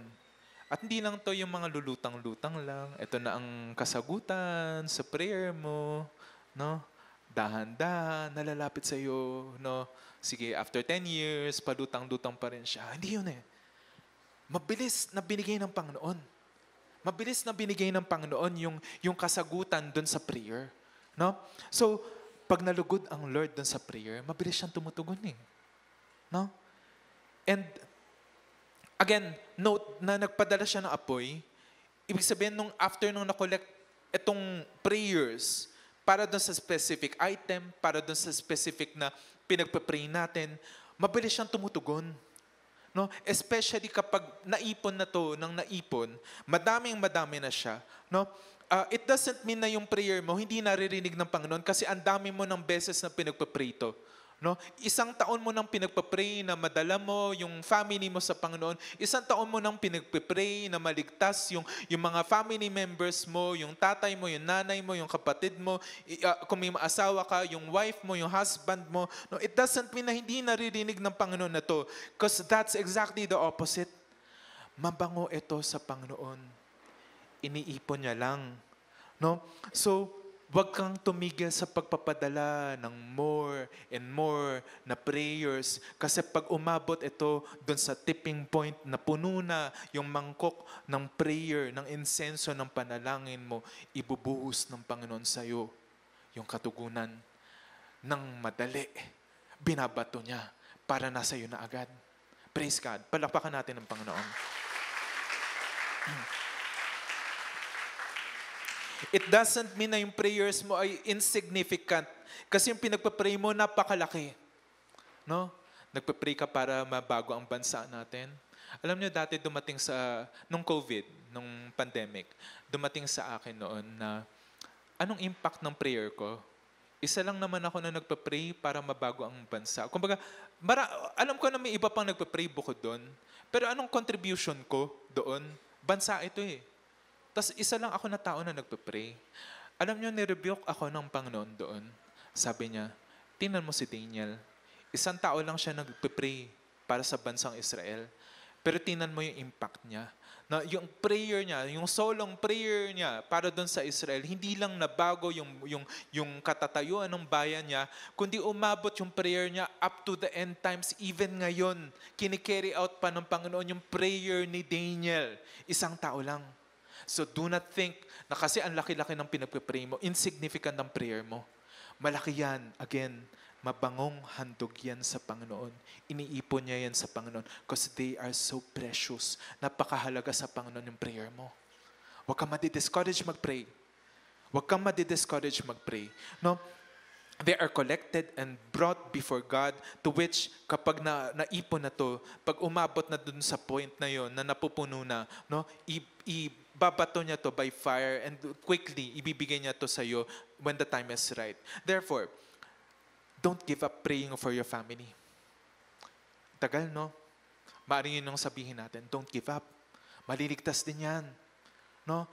At hindi lang to yung mga lulutang-lutang lang. Ito na ang kasagutan sa prayer mo. No? Dahan-dahan, nalalapit sa iyo. No? Sige, after 10 years, palutang-lutang pa rin siya. Hindi yun eh. Mabilis na binigay ng Panginoon. Mabilis na binigay ng Panginoon yung kasagutan dun sa prayer. No? So, pag nalugod ang Lord dun sa prayer, mabilis siyang tumutugon eh. No? And, again, note na nagpadala siya ng apoy. Ibig sabihin, after nung nakolect itong prayers para dun sa specific item, para dun sa specific na pinagpa-pray natin, mabilis siyang tumutugon. No? Especially kapag naipon na to ng naipon, madami na siya. No? It doesn't mean na yung prayer mo hindi naririnig ng Panginoon kasi ang dami mo ng beses na pinagpa-pray to. No? Isang taon mo nang pinagpa-pray na madala mo yung family mo sa Panginoon. Isang taon mo nang pinagpa-pray na maligtas yung mga family members mo, yung tatay mo, yung nanay mo, yung kapatid mo, kung may asawa ka, yung wife mo, yung husband mo. No? It doesn't mean na hindi naririnig ng Panginoon na to. Because that's exactly the opposite. Mabango ito sa Panginoon. Iniipon niya lang. No? So, huwag kang tumigil sa pagpapadala ng more and more na prayers kasi pag umabot ito doon sa tipping point na puno na yung mangkok ng prayer, ng insenso, ng panalangin mo, ibubuhos ng Panginoon sa iyo yung katugunan ng madali. Binabato niya para nasa iyo na agad. Praise God. Palakpakan natin ng Panginoon. It doesn't mean na yung prayers mo ay insignificant. Kasi yung pinagpa-pray mo, napakalaki. No? Nagpa-pray ka para mabago ang bansa natin. Alam niyo, dati dumating nung COVID, nung pandemic, dumating sa akin noon na, anong impact ng prayer ko? Isa lang naman ako na nagpa-pray para mabago ang bansa. Kumbaga, alam ko na may iba pang nagpa-pray bukod doon. Pero anong contribution ko doon? Bansa ito eh. Tapos isa lang ako na tao na nagpa-pray. Alam niyo, nirebuke ako ng Panginoon doon. Sabi niya, tingnan mo si Daniel. Isang tao lang siya nagpa-pray para sa bansang Israel. Pero tingnan mo yung impact niya. Na yung prayer niya, yung solong prayer niya para doon sa Israel, hindi lang nabago yung katatayuan ng bayan niya, kundi umabot yung prayer niya up to the end times. Even ngayon, kinikerry out pa ng Panginoon yung prayer ni Daniel. Isang tao lang. So do not think na kasi ang laki-laki ng pinagpipray mo, insignificant ang prayer mo. Malaki yan. Again, mabangong handog yan sa Panginoon. Iniipon niya yan sa Panginoon because they are so precious. Napakahalaga sa Panginoon yung prayer mo. Huwag kang madi-discourage mag-pray. Huwag kang madi-discourage mag-pray. No? They are collected and brought before God, to which kapag naipon na to, pag umabot na dun sa point na yon na napupuno na, no? Ibabato niya to by fire and quickly ibibigay niya to sa iyo when the time is right. Therefore, don't give up praying for your family. Tagal, no? Maaaring yun ang sabihin natin, don't give up. Maliligtas din yan. No?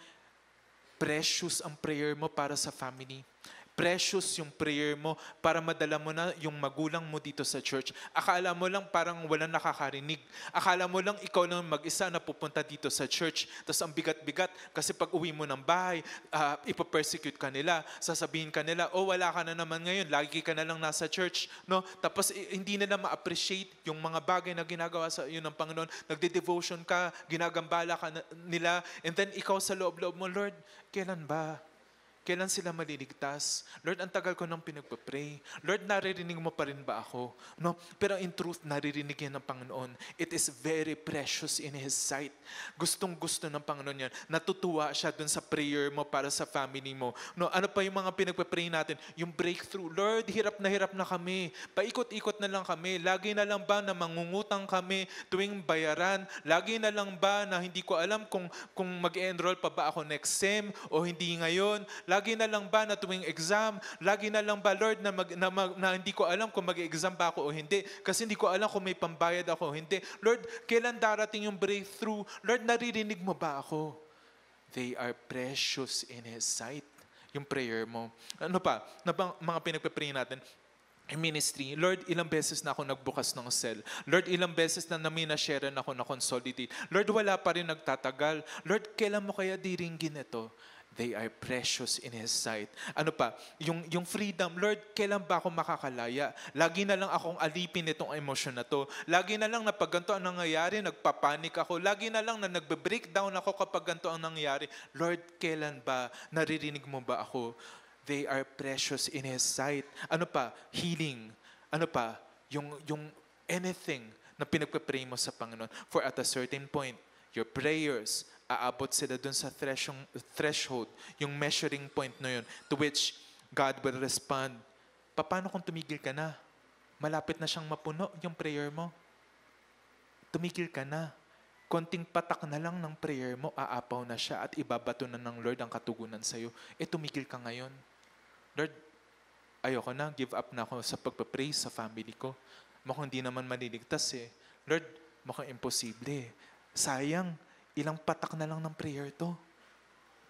Precious ang prayer mo para sa family. Precious yung prayer mo para madala mo na yung magulang mo dito sa church. Akala mo lang parang walang nakakarinig. Akala mo lang ikaw lang mag-isa na pupunta dito sa church. Tapos ang bigat-bigat kasi pag uwi mo ng bahay, ipapersecute ka nila. Sasabihin ka nila, oh wala ka na naman ngayon, lagi ka na lang nasa church. No? Tapos hindi nila ma-appreciate yung mga bagay na ginagawa sa iyo ng Panginoon. Nagde-devotion ka, ginagambala ka nila. And then ikaw sa loob-loob mo, Lord, kailan ba? Kailan sila maliligtas? Lord, ang tagal ko nang pinagpapray. Lord, naririnig mo pa rin ba ako? No? Pero in truth, naririnig yan ng Panginoon. It is very precious in His sight. Gustong-gusto ng Panginoon yan. Natutuwa siya dun sa prayer mo para sa family mo. No? Ano pa yung mga pinagpapray natin? Yung breakthrough. Lord, hirap na kami. Paikot-ikot na lang kami. Lagi na lang ba na mangungutang kami tuwing bayaran? Lagi na lang ba na hindi ko alam kung mag-enroll pa ba ako next sem o hindi ngayon? Lagi na lang ba na tuwing exam? Lagi na lang ba, Lord, na hindi ko alam kung mag-exam ba ako o hindi? Kasi hindi ko alam kung may pambayad ako o hindi. Lord, kailan darating yung breakthrough? Lord, naririnig mo ba ako? They are precious in His sight. Yung prayer mo. Ano pa? Mga pinagpapray natin. Ministry, Lord, ilang beses na ako nagbukas ng cell. Lord, ilang beses na naminasharean ako na consolidate. Lord, wala pa rin nagtatagal. Lord, kailan mo kaya diringgin ito? They are precious in His sight. Ano pa? Yung freedom, Lord, kailan ba ako makakalaya? Lagi na lang akong alipin itong emosyon na to. Lagi na lang na pag ganito ang nangyayari, nagpapanik ako. Lagi na lang na nagbe-breakdown ako kapag ganito ang nangyayari. Lord, kailan ba? Naririnig mo ba ako? They are precious in His sight. Ano pa? Healing. Ano pa? Yung anything na pinagpe-pray mo sa Panginoon. For at a certain point, your prayers, aabot sila dun sa threshold, yung measuring point na yun, to which God will respond. Paano kung tumigil ka na? Malapit na siyang mapuno yung prayer mo. Tumigil ka na. Konting patak na lang ng prayer mo, aapaw na siya at ibabato na ng Lord ang katugunan sa'yo. Tumigil ka ngayon. Lord, ayoko na, give up na ako sa pagpapray sa family ko. Mukhang hindi naman maliligtas eh. Lord, mukhang imposible eh. Sayang, ilang patak na lang ng prayer to.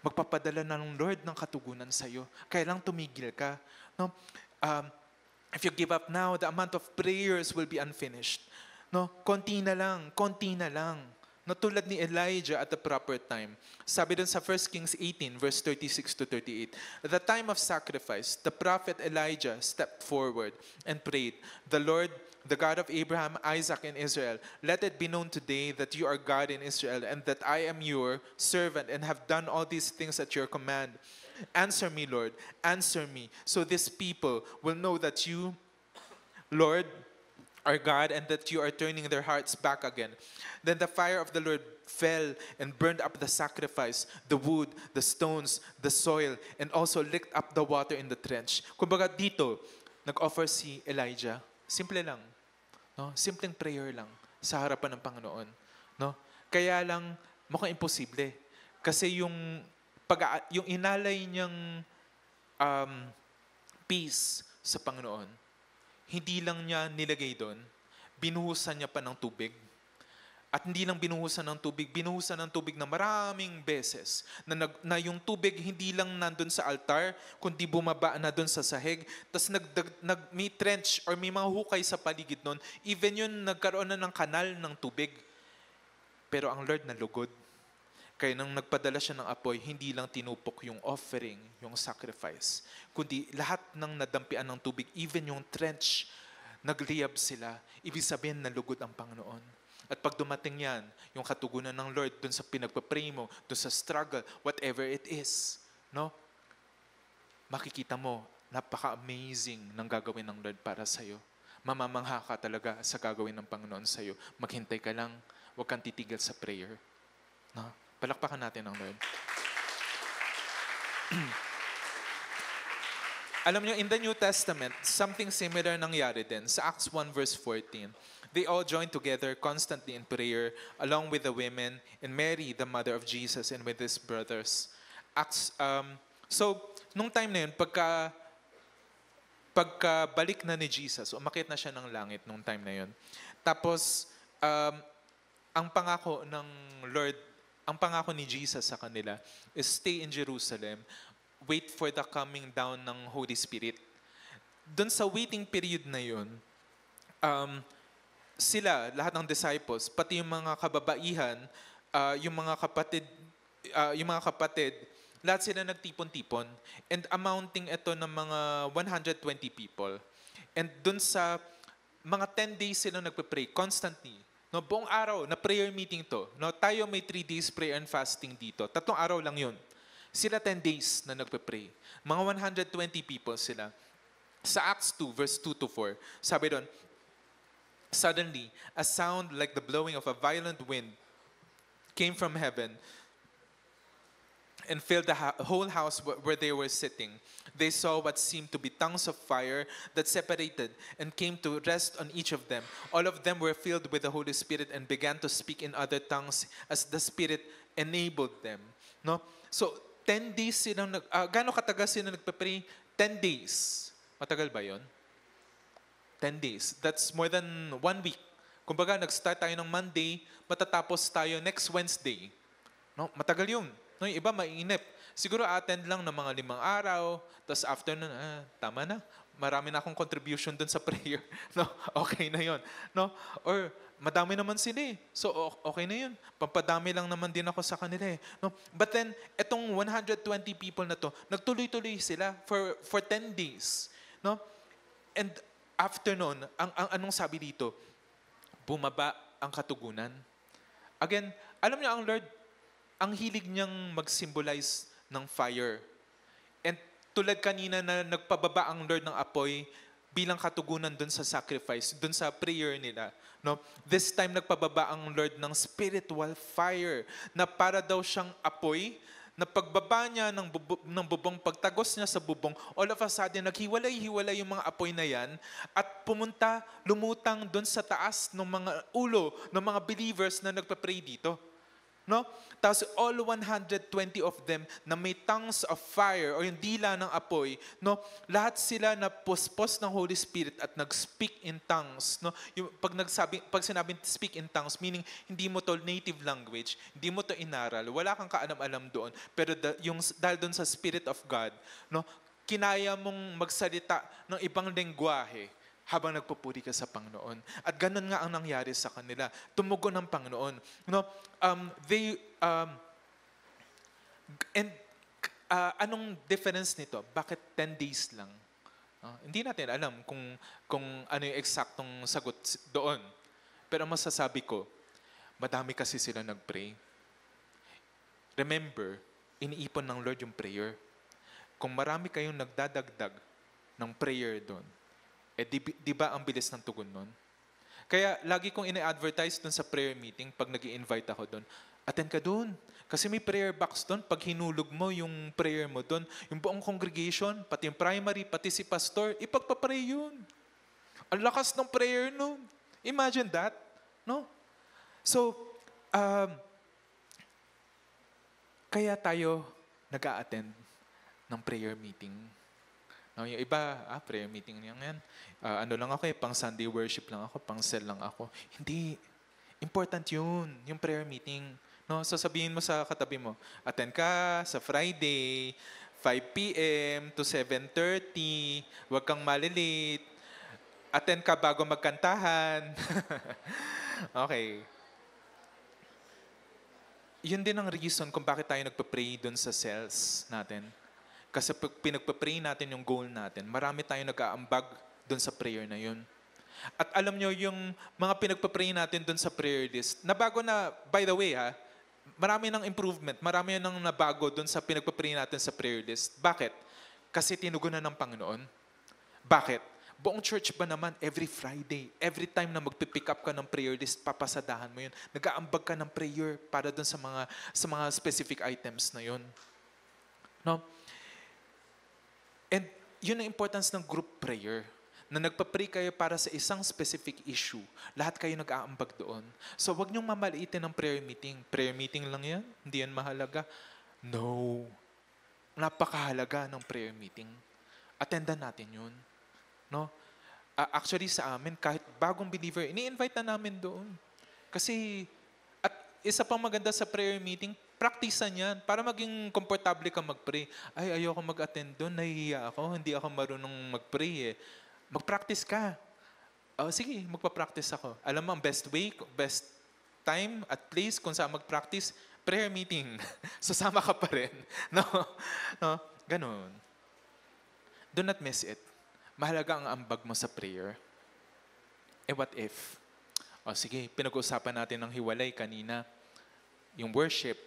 Magpapadala na ng Lord ng katugunan sa'yo. Kaya lang tumigil ka. No? If you give up now, the amount of prayers will be unfinished. No? Konti na lang. No, tulad ni Elijah at the proper time. Sabi dun sa 1 Kings 18, verse 36 to 38, at the time of sacrifice, the prophet Elijah stepped forward and prayed, the Lord, the God of Abraham, Isaac, and Israel, let it be known today that you are God in Israel and that I am your servant and have done all these things at your command. Answer me, Lord, answer me, so this people will know that you, Lord, are God and that you are turning their hearts back again. Then the fire of the Lord fell and burned up the sacrifice, the wood, the stones, the soil, and also licked up the water in the trench. Kumbaga dito, nag-offer si Elijah. Simple lang. No? Simpleng prayer lang sa harapan ng Panginoon. No? Kaya lang, mukhang imposible. Kasi yung inalay niyang peace sa Panginoon. Hindi lang niya nilagay doon, binuhusan niya pa ng tubig. At hindi lang binuhusan ng tubig na maraming beses. Na yung tubig hindi lang nandun sa altar, kundi bumaba na dun sa sahig. Tapos may trench or may mga hukay sa paligid nun. Even yun, nagkaroon na ng kanal ng tubig. Pero ang Lord nalugod. Kaya nang nagpadala siya ng apoy, hindi lang tinupok yung offering, yung sacrifice, kundi lahat ng nadampian ng tubig, even yung trench, nagliyab sila. Ibig sabihin, nalugod ang Panginoon. At pag dumating yan, yung katugunan ng Lord dun sa pinagpapray mo, dun sa struggle, whatever it is, no? Makikita mo, napaka-amazing ng gagawin ng Lord para sa'yo. Mamamangha ka talaga sa gagawin ng Panginoon sa'yo. Maghintay ka lang, huwag kang titigil sa prayer. No? Palakpakan natin ang Lord. Alam niyo, in the New Testament, something similar nangyari din. Sa Acts 1 verse 14, they all joined together constantly in prayer along with the women and Mary, the mother of Jesus, and with his brothers. So, nung time na yun, pagkabalik na ni Jesus, umakyat na siya ng langit nung time na yun. Tapos, ang pangako ng Lord, ang pangako ni Jesus sa kanila is stay in Jerusalem, wait for the coming down ng Holy Spirit. Doon sa waiting period na yun, sila, lahat ng disciples, pati yung mga kababaihan, yung mga kapatid, lahat sila nagtipon-tipon. And amounting ito ng mga 120 people. And dun sa mga 10 days sila nagpe-pray constantly. No, buong araw na prayer meeting to. No, tayo may 3 days prayer and fasting dito. 3 araw lang yun. Sila 10 days na nagpe-pray. Mga 120 people sila. Sa Acts 2, verse 2 to 4, sabi doon, suddenly, a sound like the blowing of a violent wind came from heaven and filled the whole house where they were sitting. They saw what seemed to be tongues of fire that separated and came to rest on each of them. All of them were filled with the Holy Spirit and began to speak in other tongues as the Spirit enabled them. No? So, 10 days silang, gano'ng katagal silang nagpe-pray? 10 days. Matagal ba yon? 10 days. That's more than 1 week. Kumbaga, nag-start tayo ng Monday, matatapos tayo next Wednesday. No? Matagal yun. No, yung iba mainip. Siguro attend lang ng mga 5 araw, tapos after nun, tama na. Marami na akong contribution dun sa prayer. No? Okay na yun. No? Or, madami naman sila eh. So, okay na yun. Pampadami lang naman din ako sa kanila eh. No? But then, etong 120 people na to, nagtuloy-tuloy sila for 10 days. No? And after nun, anong sabi dito? Bumaba ang katugunan. Again, alam niyo ang Lord, ang hilig niyang mag-symbolize ng fire. And tulad kanina na nagpababa ang Lord ng apoy bilang katugunan dun sa sacrifice, dun sa prayer nila. No? This time nagpababa ang Lord ng spiritual fire na para daw siyang apoy na pagbaba niya ng bubong, pagtagos niya sa bubong, all of a sudden, naghiwalay-hiwalay yung mga apoy na yan at pumunta, lumutang dun sa taas ng mga ulo ng mga believers na nagpa-pray dito. No? Tapos all 120 of them na may tongues of fire o yung dila ng apoy, no? Lahat sila na puspos ng Holy Spirit at nag-speak in tongues. No? Yung, pag sinabing speak in tongues, meaning hindi mo to native language, hindi mo to inaral, wala kang kaalam-alam doon, pero dahil doon sa Spirit of God, no? Kinaya mong magsalita ng ibang lengguwahe habang nagpupuri ka sa Panginoon. At ganun nga ang nangyari sa kanila. Tumugon ng Panginoon. No? Anong difference nito? Bakit 10 days lang? Hindi natin alam kung ano yung eksaktong sagot doon. Pero masasabi ko, madami kasi sila nag-pray. Remember, iniipon ng Lord yung prayer. Kung marami kayong nagdadagdag ng prayer doon, di ba ang bilis ng tugon nun? Kaya lagi kong ina-advertise dun sa prayer meeting pag nag-i-invite ako dun, attend ka dun. Kasi may prayer box dun. Pag hinulog mo yung prayer mo dun, yung buong congregation, pati yung primary, pati si pastor, ipagpapray yun. Ang lakas ng prayer nun. Imagine that. No? So, kaya tayo nag-a-attend ng prayer meeting. No, yung iba, prayer meeting yan. Ano lang ako pang Sunday worship lang ako, pang cell lang ako. Hindi. Important yun, yung prayer meeting. No, sasabihin mo sa katabi mo, attend ka sa Friday, 5 p.m. to 7:30, huwag kang malilate, attend ka bago magkantahan. Okay. Yun din ang reason kung bakit tayo nagpa-pray doon sa cells natin. Kasi pag pinagpa-pray natin yung goal natin, marami tayong nag-aambag doon sa prayer na yun. At alam nyo, yung mga pinagpa-pray natin doon sa prayer list, nabago na, by the way marami ng improvement, marami nang nabago doon sa pinagpa-pray natin sa prayer list. Bakit? Kasi tinugunan ng Panginoon. Bakit? Buong church ba naman, every Friday, every time na magpipick up ka ng prayer list, papasadahan mo yun. Nag-aambag ka ng prayer para doon sa mga specific items na yun. No? And yun ang importance ng group prayer. Na nagpa-pray kayo para sa isang specific issue. Lahat kayo nag-aambag doon. So wag niyong mamaliitin ng prayer meeting. Prayer meeting lang yan? Hindi yan mahalaga? No. Napakahalaga ng prayer meeting. Attendan natin yun. No? Actually sa amin, kahit bagong believer, ini-invite na namin doon. Kasi, at isa pang maganda sa prayer meeting, practicean yan para maging komportable ka mag-pray. Ay, ayoko mag-attend doon, nahihiya ako, hindi ako marunong mag-pray Mag-practice ka. Sige, magpa-practice ako. Alam mo, ang best way, best time at place kung saan mag-practice, prayer meeting. Sasama ka pa rin. No? Ganon. Do not miss it. Mahalaga ang ambag mo sa prayer. What if? Sige, pinag-uusapan natin ng hiwalay kanina. Yung worship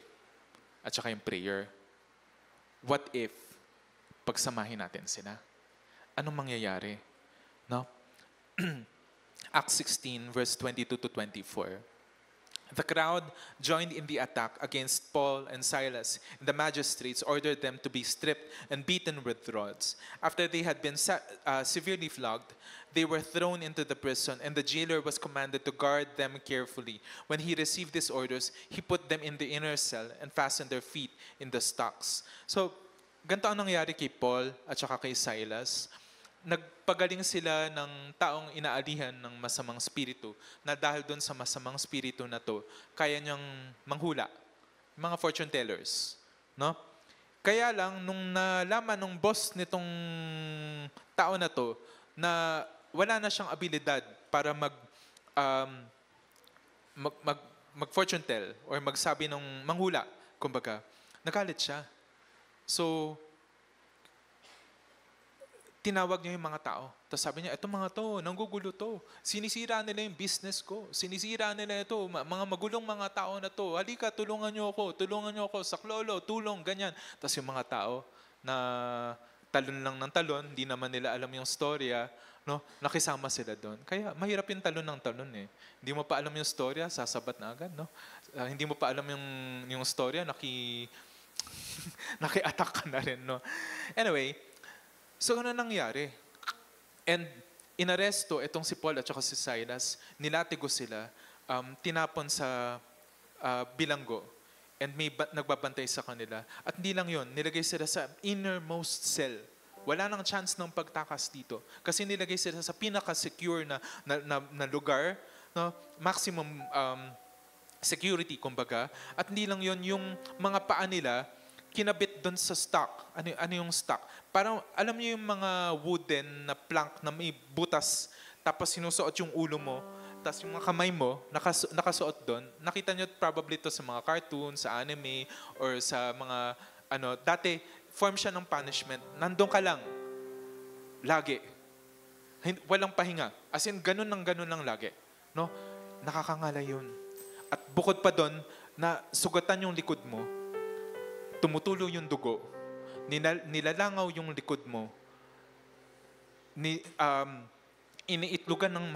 at saka yung prayer. What if pagsamahin natin sila? Anong mangyayari? No? Acts 16, verse 22 to 24. The crowd joined in the attack against Paul and Silas, and the magistrates ordered them to be stripped and beaten with rods. After they had been severely flogged, they were thrown into the prison, and the jailer was commanded to guard them carefully. When he received these orders, he put them in the inner cell and fastened their feet in the stocks. So, ganito ang nangyari kay Paul at saka kay Silas. Nagpagaling sila ng taong inaalihan ng masamang spirito na dahil doon sa masamang spirito na to, kaya niyang manghula. Mga fortune tellers. No? Kaya lang, nung nalaman ng boss nitong tao na to, na wala na siyang abilidad para mag-fortune tell or magsabi ng manghula, kumbaga, nagalit siya. So, tinawag niya yung mga tao. Tapos sabi niya, eto mga to, nanggugulo to. Sinisira nila yung business ko. Sinisira nila ito. Mga magulong mga tao na to. Halika, tulungan niyo ako. Saklolo, tulong, ganyan. Tapos yung mga tao na talon lang ng talon, hindi naman nila alam yung storya, no? Nakisama sila doon. Kaya mahirap yung talon ng talon eh. Hindi mo pa alam yung storya, sasabat na agad, no? Hindi mo pa alam yung storya, naki-attack ka na rin, no? Anyway, so, ano nangyari? And inaresto itong si Paul at saka si Silas, nilatigo sila, tinapon sa bilanggo, and may nagbabantay sa kanila. At hindi lang yun, nilagay sila sa innermost cell. Wala nang chance ng pagtakas dito. Kasi nilagay sila sa pinaka-secure na lugar, no? Maximum security, kumbaga. At hindi lang yun, yung mga paa nila, kinabit doon sa stock. Ano yung stock? Parang, alam niyo yung mga wooden na plank na may butas, tapos sinusuot yung ulo mo, tapos yung mga kamay mo, nakasuot doon. Nakita niyo probably to sa mga cartoon, sa anime, or sa mga, dati, form siya ng punishment. Nandun ka lang. Lagi. Walang pahinga. As in, ganun lang lagi. No? Nakakangalay yun. At bukod pa doon, na sugatan yung likod mo, tumutulo yung dugo, nilalangaw yung likod mo, iniitlogan ng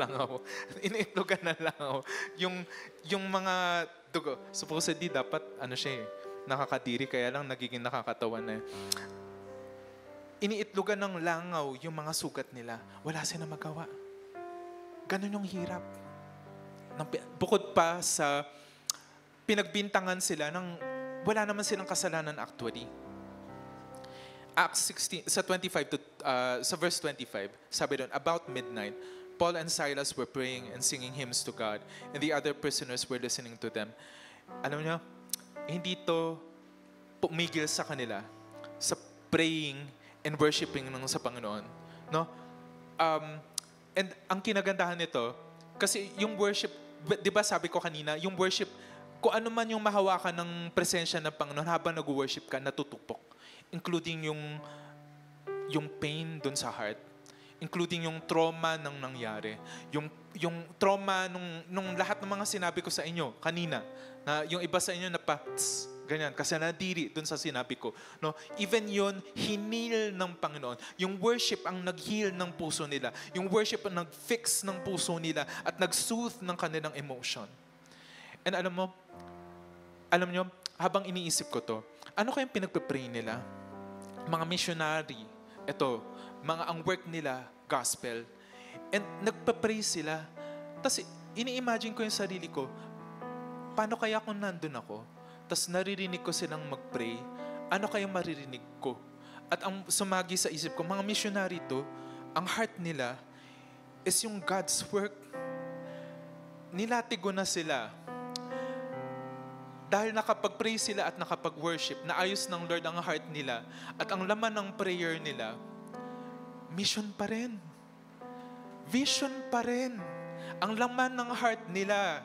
langaw, iniitlogan ng langaw, yung mga dugo. Supposedly, dapat, nakakadiri, kaya lang nagiging nakakatawan na. Iniitlogan ng langaw yung mga sugat nila. Wala silang magawa. Ganun yung hirap. Bukod pa sa pinagbintangan sila ng wala naman silang kasalanan actually. Acts 16, sa 25 to, sa verse 25, sabi doon, about midnight, Paul and Silas were praying and singing hymns to God, and the other prisoners were listening to them. Alam niyo, hindi to pumigil sa kanila sa praying and worshiping ng sa Panginoon. No? And ang kinagandahan nito, kasi yung worship, di ba sabi ko kanina, yung worship, kung ano man yung mahawakan ng presensya ng Panginoon habang nag-worship ka, natutupok. Including yung pain dun sa heart, including yung trauma ng nangyari, yung trauma nung lahat ng mga sinabi ko sa inyo kanina, na yung iba sa inyo na ganyan, kasi nadiri dun sa sinabi ko. No? Even yun, hinil ng Panginoon. Yung worship ang nag-heal ng puso nila. Yung worship ang nag-fix ng puso nila at nag-soothe ng kanilang emotion. And alam nyo, habang iniisip ko to, ano kayang pinagpe-pray nila? Mga missionary, ang work nila, gospel. And nagpa-pray sila. Tapos ini-imagine ko yung sarili ko, paano kaya kung nandun ako? Tapos naririnig ko silang mag-pray, ano kayang maririnig ko? At ang sumagi sa isip ko, mga missionary to, ang heart nila is yung God's work. Nilatigo na sila. Dahil nakapag-pray sila at nakapag-worship, naayos ng Lord ang heart nila, at ang laman ng prayer nila, mission pa rin. Vision pa rin. Ang laman ng heart nila.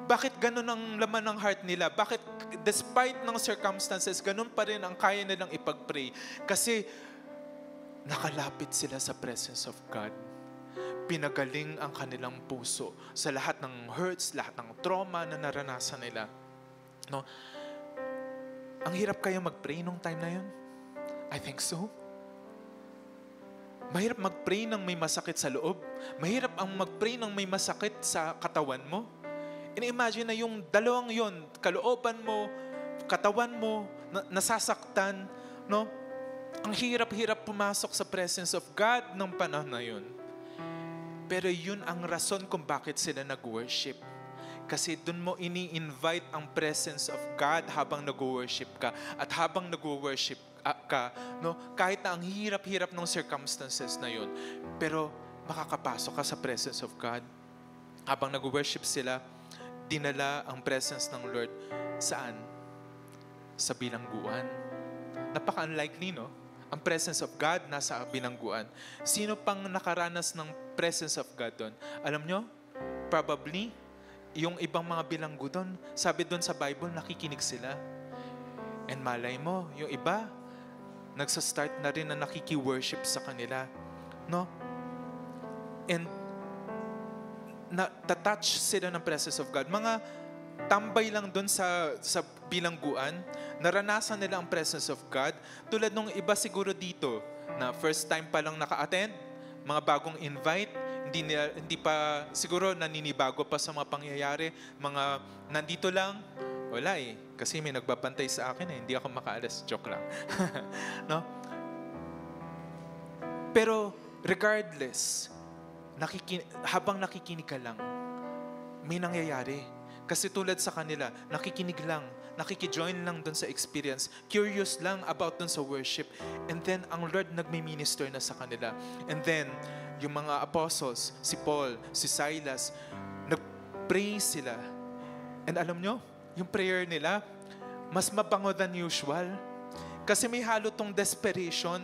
Bakit ganun ang laman ng heart nila? Bakit despite ng circumstances, ganun pa rin ang kaya nilang ipag-pray? Kasi nakalapit sila sa presence of God. Pinagaling ang kanilang puso sa lahat ng hurts, lahat ng trauma na naranasan nila. No? Ang hirap kaya mag-pray nung time na yun? I think so. Mahirap mag-pray nang may masakit sa loob. Mahirap ang mag-pray nang may masakit sa katawan mo. Ini-imagine na yung dalawang yun, kalooban mo, katawan mo, nasasaktan, no? Ang hirap-hirap pumasok sa presence of God ng panahon na yun. Pero yun ang rason kung bakit sila nag-worship. Kasi dun mo ini-invite ang presence of God habang nag-worship ka. At habang nag-worship ka, no, kahit na ang hirap-hirap ng circumstances na yun, pero makakapasok ka sa presence of God. Habang nag-worship sila, dinala ang presence ng Lord saan? Sa bilangguan. Napaka-unlikely, no? Ang presence of God nasa bilangguan. Sino pang nakaranas ng presence of God doon? Alam nyo? Probably, yung ibang mga bilanggo doon, sabi doon sa Bible, nakikinig sila. And malay mo, yung iba, nagsa-start na rin na nakiki-worship sa kanila. No? And na-touch sila ng presence of God. Mga tambay lang doon sa bilangguan, naranasan nila ang presence of God. Tulad nung iba siguro dito, na first time pa lang naka-attend, mga bagong invite, hindi pa siguro naninibago pa sa mga pangyayari, mga nandito lang, wala eh. Kasi may nagbabantay sa akin eh, hindi ako makaalis. Joke lang. No? Pero regardless, habang nakikinig ka lang, may nangyayari. Kasi tulad sa kanila, nakikinig lang, nakikijoin lang dun sa experience, curious lang about dun sa worship, and then ang Lord nagmi-minister na sa kanila. And then, yung mga apostles, si Paul, si Silas, nag-pray sila. And alam nyo, yung prayer nila, mas mabango than usual. Kasi may halo tong desperation,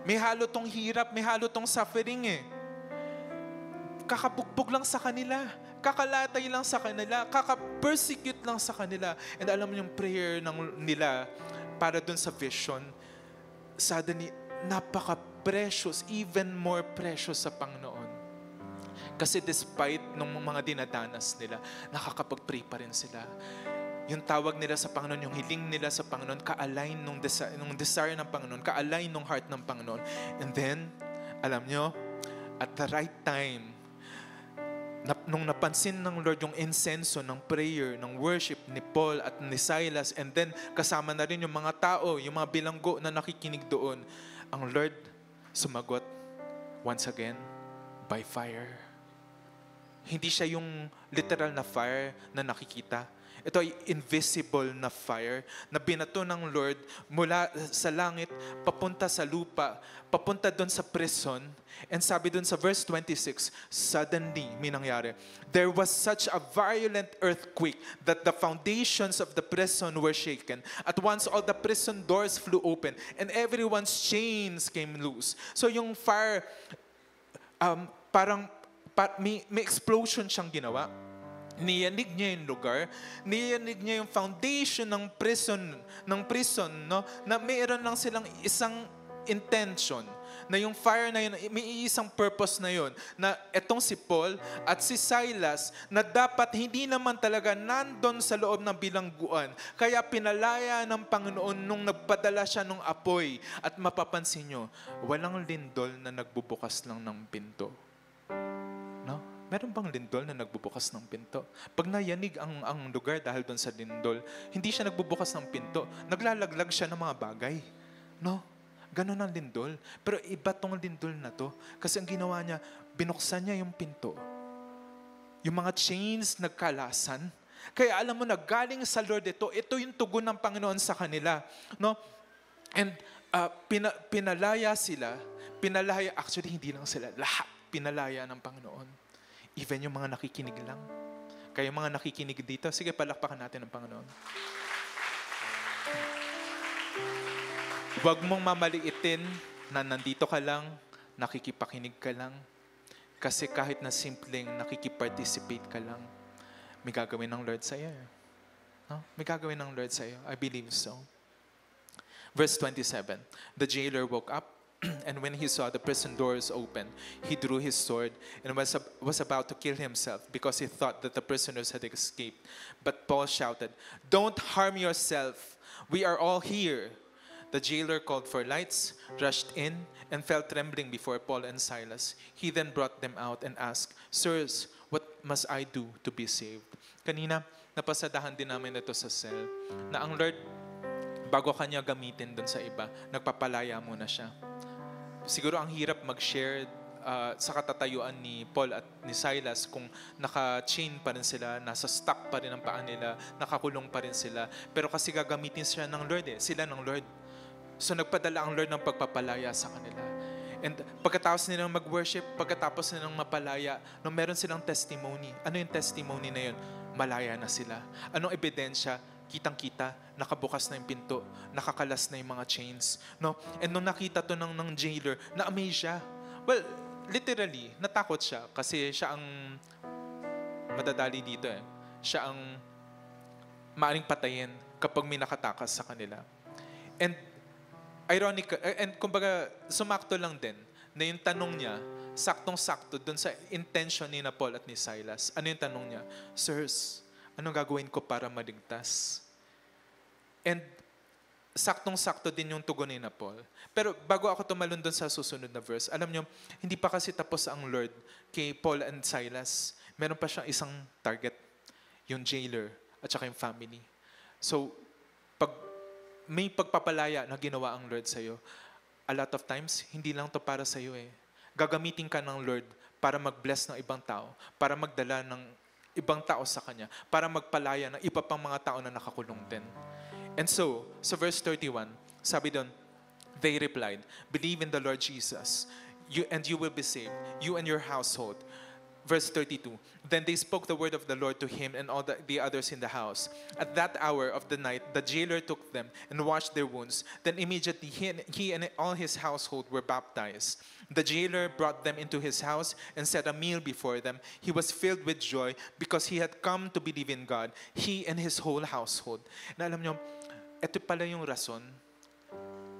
may halo tong hirap, may halo tong suffering eh. Kakabugbog lang sa kanila, kakalatay lang sa kanila, kaka-persecute lang sa kanila. And alam mo yung prayer nila para dun sa vision, suddenly, napaka-precious, even more precious sa Panginoon. Kasi despite nung mga dinadanas nila, nakakapag-pray pa rin sila. Yung tawag nila sa Panginoon, yung hiling nila sa Panginoon, ka-align nung desire ng Panginoon, ka-align nung heart ng Panginoon. And then, alam nyo, at the right time, nung napansin ng Lord yung insenso ng prayer, ng worship ni Paul at ni Silas, and then kasama na rin yung mga tao, yung mga bilanggo na nakikinig doon, ang Lord sumagot once again by fire. Hindi siya yung literal na fire na nakikita. Ito ay invisible na fire na binato ng Lord mula sa langit, papunta sa lupa, papunta doon sa prison. And sabi doon sa verse 26, suddenly, may nangyari, there was such a violent earthquake that the foundations of the prison were shaken. At once, all the prison doors flew open and everyone's chains came loose. So yung fire, may explosion siyang ginawa. Niyanig niya yung lugar, niyanig niya yung foundation ng prison, no? Na mayroon lang silang isang intention, na yung fire na yun, may isang purpose na yun, na etong si Paul at si Silas, na dapat hindi naman talaga nandun sa loob ng bilangguan. Kaya pinalaya ng Panginoon nung nagpadala siya ng apoy. At mapapansin nyo, walang lindol na nagbubukas lang ng pinto. No? Meron bang lindol na nagbubukas ng pinto? Pag nayanig ang lugar dahil doon sa lindol, hindi siya nagbubukas ng pinto. Naglalaglag siya ng mga bagay. No? Ganon ang lindol. Pero iba tong lindol na to. Kasi ang ginawa niya, binuksan niya yung pinto. Yung mga chains nagkalasan. Kaya alam mo na, galing sa Lord ito yung tugon ng Panginoon sa kanila. No? And pinalaya sila. Actually, hindi lang sila. Lahat pinalaya ng Panginoon. Even yung mga nakikinig lang. Kaya yung mga nakikinig dito, sige, palakpakan natin ang Panginoon. Huwag mong mamaliitin na nandito ka lang, nakikipakinig ka lang. Kasi kahit na simpleng nakikiparticipate ka lang, may gagawin ng Lord sa'yo. No? May gagawin ng Lord sa'yo. I believe so. Verse 27, the jailer woke up, and when he saw the prison doors open, he drew his sword and was about to kill himself because he thought that the prisoners had escaped. But Paul shouted, "Don't harm yourself. We are all here." The jailer called for lights, rushed in, and fell trembling before Paul and Silas. He then brought them out and asked, "Sirs, what must I do to be saved?" Kanina, napasadahan din namin ito sa cell na ang Lord, bago kanya gamitin dun sa iba, nagpapalaya muna siya. Siguro ang hirap mag-share sa katatayuan ni Paul at ni Silas kung naka-chain pa rin sila, nasa stuck pa rin ang paa nila, nakakulong pa rin sila. Pero kasi gagamitin sila ng Lord sila ng Lord. So nagpadala ang Lord ng pagpapalaya sa kanila. And pagkatapos nilang mag-worship, pagkatapos nilang mapalaya, nung meron silang testimony. Ano yung testimony na yun? Malaya na sila. Anong ebidensya? Kitang-kita, nakabukas na yung pinto, nakakalas na yung mga chains. No? And nung nakita to ng jailer, na-amaze siya. Well, literally, natakot siya kasi siya ang madadali dito Siya ang maaring patayin kapag may nakatakas sa kanila. And ironic, and kumbaga, sumakto lang din na yung tanong niya, saktong-sakto dun sa intention ni na Paul at ni Silas. Ano yung tanong niya? Sirs, anong gagawin ko para maligtas? And saktong-sakto din yung tugon ni na Paul. Pero bago ako tumalon doon sa susunod na verse, alam nyo, hindi pa kasi tapos ang Lord kay Paul and Silas. Meron pa siyang isang target, yung jailer at saka yung family. So, pag may pagpapalaya na ginawa ang Lord sa'yo, a lot of times, hindi lang to para sa'yo Gagamitin ka ng Lord para mag-bless ng ibang tao, para magdala ng ibang tao sa Kanya, para magpalaya ng iba pang mga tao na nakakulong din. And so, sa verse 31, sabi doon, they replied, "Believe in the Lord Jesus, and you will be saved, you and your household." Verse 32, then they spoke the word of the Lord to him and all the others in the house. At that hour of the night, the jailer took them and washed their wounds. Then immediately he and all his household were baptized. The jailer brought them into his house and set a meal before them. He was filled with joy because he had come to believe in God, he and his whole household. Na alam nyo, ito pala yung rason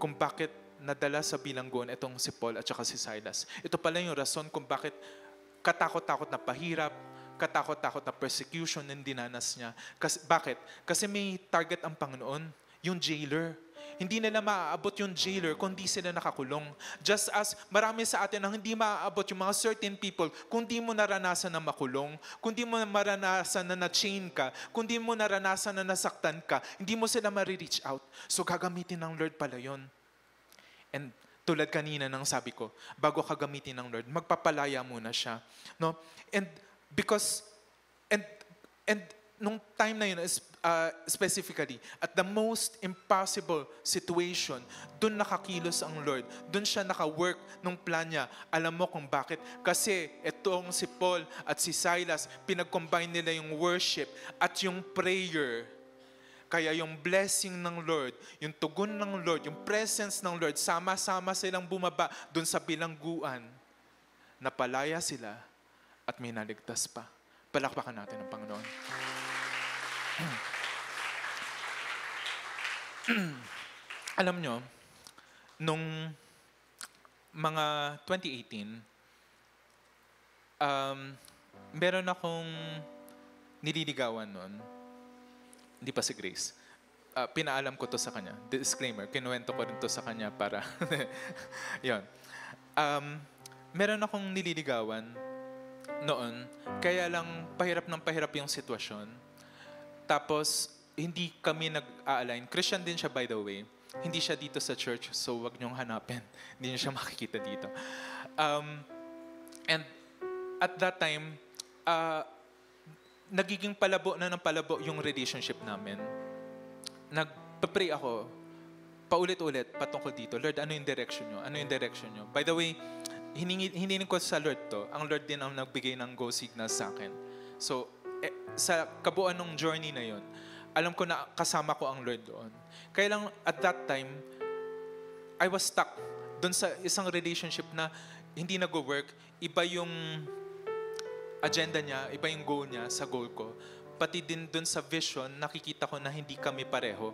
kung bakit nadala sa bilangguan itong si Paul at saka si Silas. Ito pala yung rason kung bakit katakot-takot na pahirap, katakot-takot na persecution ng dinanas niya. Bakit? Kasi may target ang Panginoon, yung jailer. Hindi nila maaabot yung jailer kung di sila nakakulong. Just as marami sa atin ang hindi maaabot yung mga certain people kung di mo naranasan na makulong, kung di mo maranasan na na-chain ka, kung di mo naranasan na nasaktan ka, hindi mo sila ma-reach out. So gagamitin ng Lord pala yun. And tulad kanina ng sabi ko, bago ka gamitin ng Lord, magpapalaya muna siya. No? And Because, and, and nung time na yun, specifically, at the most impossible situation, doon nakakilos ang Lord. Doon siya naka-work nung plan niya. Alam mo kung bakit? Kasi itong si Paul at si Silas, pinag-combine nila yung worship at yung prayer. Kaya yung blessing ng Lord, yung tugon ng Lord, yung presence ng Lord, sama-sama silang bumaba doon sa bilangguan. Napalaya sila at may naligtas pa. Palakpakan natin ang Panginoon. Alam nyo, nung mga 2018, meron akong nililigawan nun. Hindi pa si Grace. Pinaalam ko to sa kanya. Disclaimer, kinuwento ko rin to sa kanya para... Yun. Meron akong nililigawan noon, kaya lang pahirap ng pahirap yung sitwasyon. Tapos, hindi kami nag-a-align. Christian din siya, by the way. Hindi siya dito sa church, so wag niyong hanapin. Hindi niyo siya makikita dito. And at that time, nagiging palabo na ng palabo yung relationship namin. Nagpa-pray ako, paulit-ulit, patungkol dito. Lord, ano yung direction nyo? Ano yung direction nyo? By the way, hiningin ko sa Lord to. Ang Lord din ang nagbigay ng go signal sa akin. So, sa kabuuan ng journey na yon, alam ko na kasama ko ang Lord doon. Kaya lang, at that time, I was stuck doon sa isang relationship na hindi nag-work. Iba yung agenda niya, iba yung goal niya sa goal ko. Pati din doon sa vision, nakikita ko na hindi kami pareho.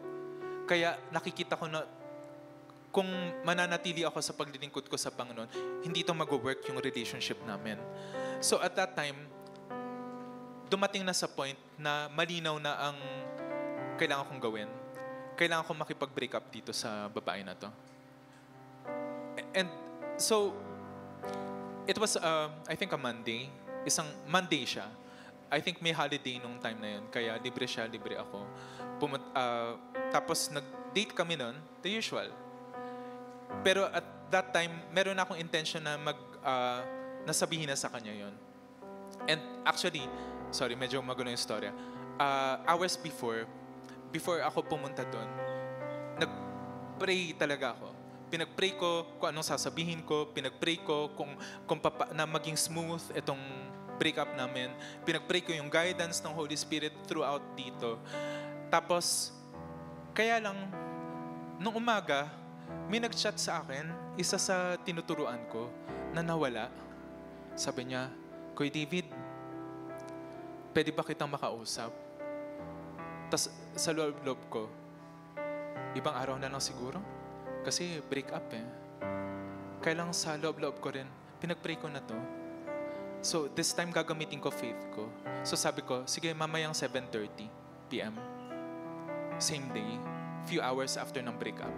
Kaya nakikita ko na kung mananatili ako sa paglilingkod ko sa Panginoon, hindi ito mag-work yung relationship namin. So at that time, dumating na sa point na malinaw na ang kailangan kong gawin. Kailangan kong makipag-break up dito sa babae na to. And so, it was, I think, a Monday. Isang Monday siya. I think may holiday nung time na yun. Kaya libre siya, libre ako. Tapos nag-date kami nun, the usual. Pero at that time, meron akong intention na nasabihin na sa kanya yon. And actually, sorry, medyo magulo yung storya. Hours before ako pumunta doon, nag-pray talaga ako. Pinag-pray ko kung anong sasabihin ko, pinag-pray ko kung na maging smooth itong breakup namin. Pinag-pray ko yung guidance ng Holy Spirit throughout dito. Tapos, kaya lang, nung umaga, may nag-chat sa akin, isa sa tinuturuan ko, na nawala. Sabi niya, Kuya David, pwede ba kitang makausap? Tas sa loob ko, ibang araw na lang siguro. Kasi break up eh. Kaya lang sa loob ko rin, pinag-pray ko na to. So this time gagamitin ko faith ko. So sabi ko, sige mamayang 7:30 p.m. Same day, few hours after ng break up.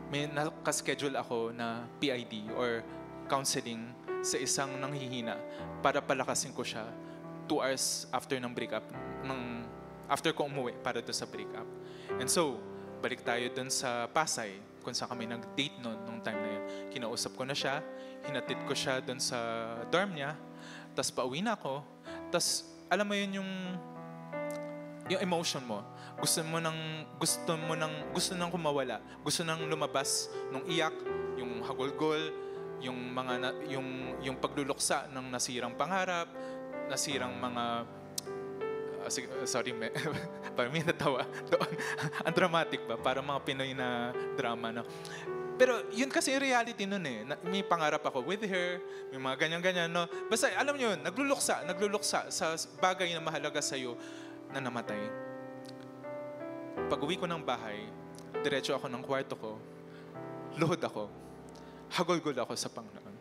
May nakaschedule ako na PID or counseling sa isang nanghihina para palakasin ko siya 2 hours after ng breakup, after ko umuwi para doon sa breakup. And so, balik tayo doon sa Pasay, kung saan kami nag-date nung time na yun. Kinausap ko na siya, hinatid ko siya doon sa dorm niya, tapos pauwi na ako, tapos alam mo yun yung emotion mo. Gusto nang kumawala. Gusto nang lumabas nung iyak, yung hagulgol, yung pagluluksa ng nasirang pangarap, nasirang mga parang may natawa doon. Ang dramatic ba? Parang mga Pinoy na drama, no? Pero yun kasi yung reality nun eh. May pangarap ako with her, may mga ganyan-ganyan, no? Basta alam nyo yun, nagluluksa sa bagay na mahalaga sa'yo na namatay. Pag-uwi ko ng bahay, diretso ako ng kwarto ko, luhod ako, hagulgol ako sa Panginoon.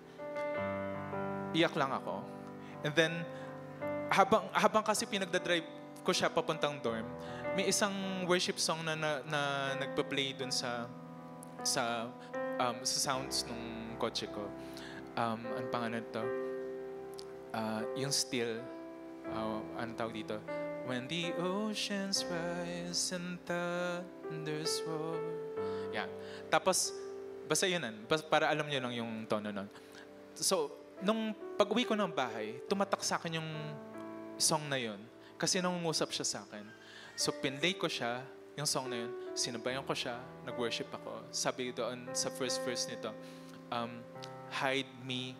Iyak lang ako. And then, habang kasi pinagdadrive ko siya papuntang dorm, may isang worship song na nagpa-play dun sa sounds nung kotse ko. Ano pangalan ito? Yung Still, ano tawag dito? When the oceans rise and thunders roar. Yan. Tapos, basta yun para alam niyo lang yung tono nun. So, nung pag-uwi ko ng bahay, tumatak sa akin yung song na yun. Kasi nangungusap siya sa akin. So pinlay ko siya, yung song na yun, sinubayan ko siya, nag-worship ako. Sabi doon sa first verse nito, hide me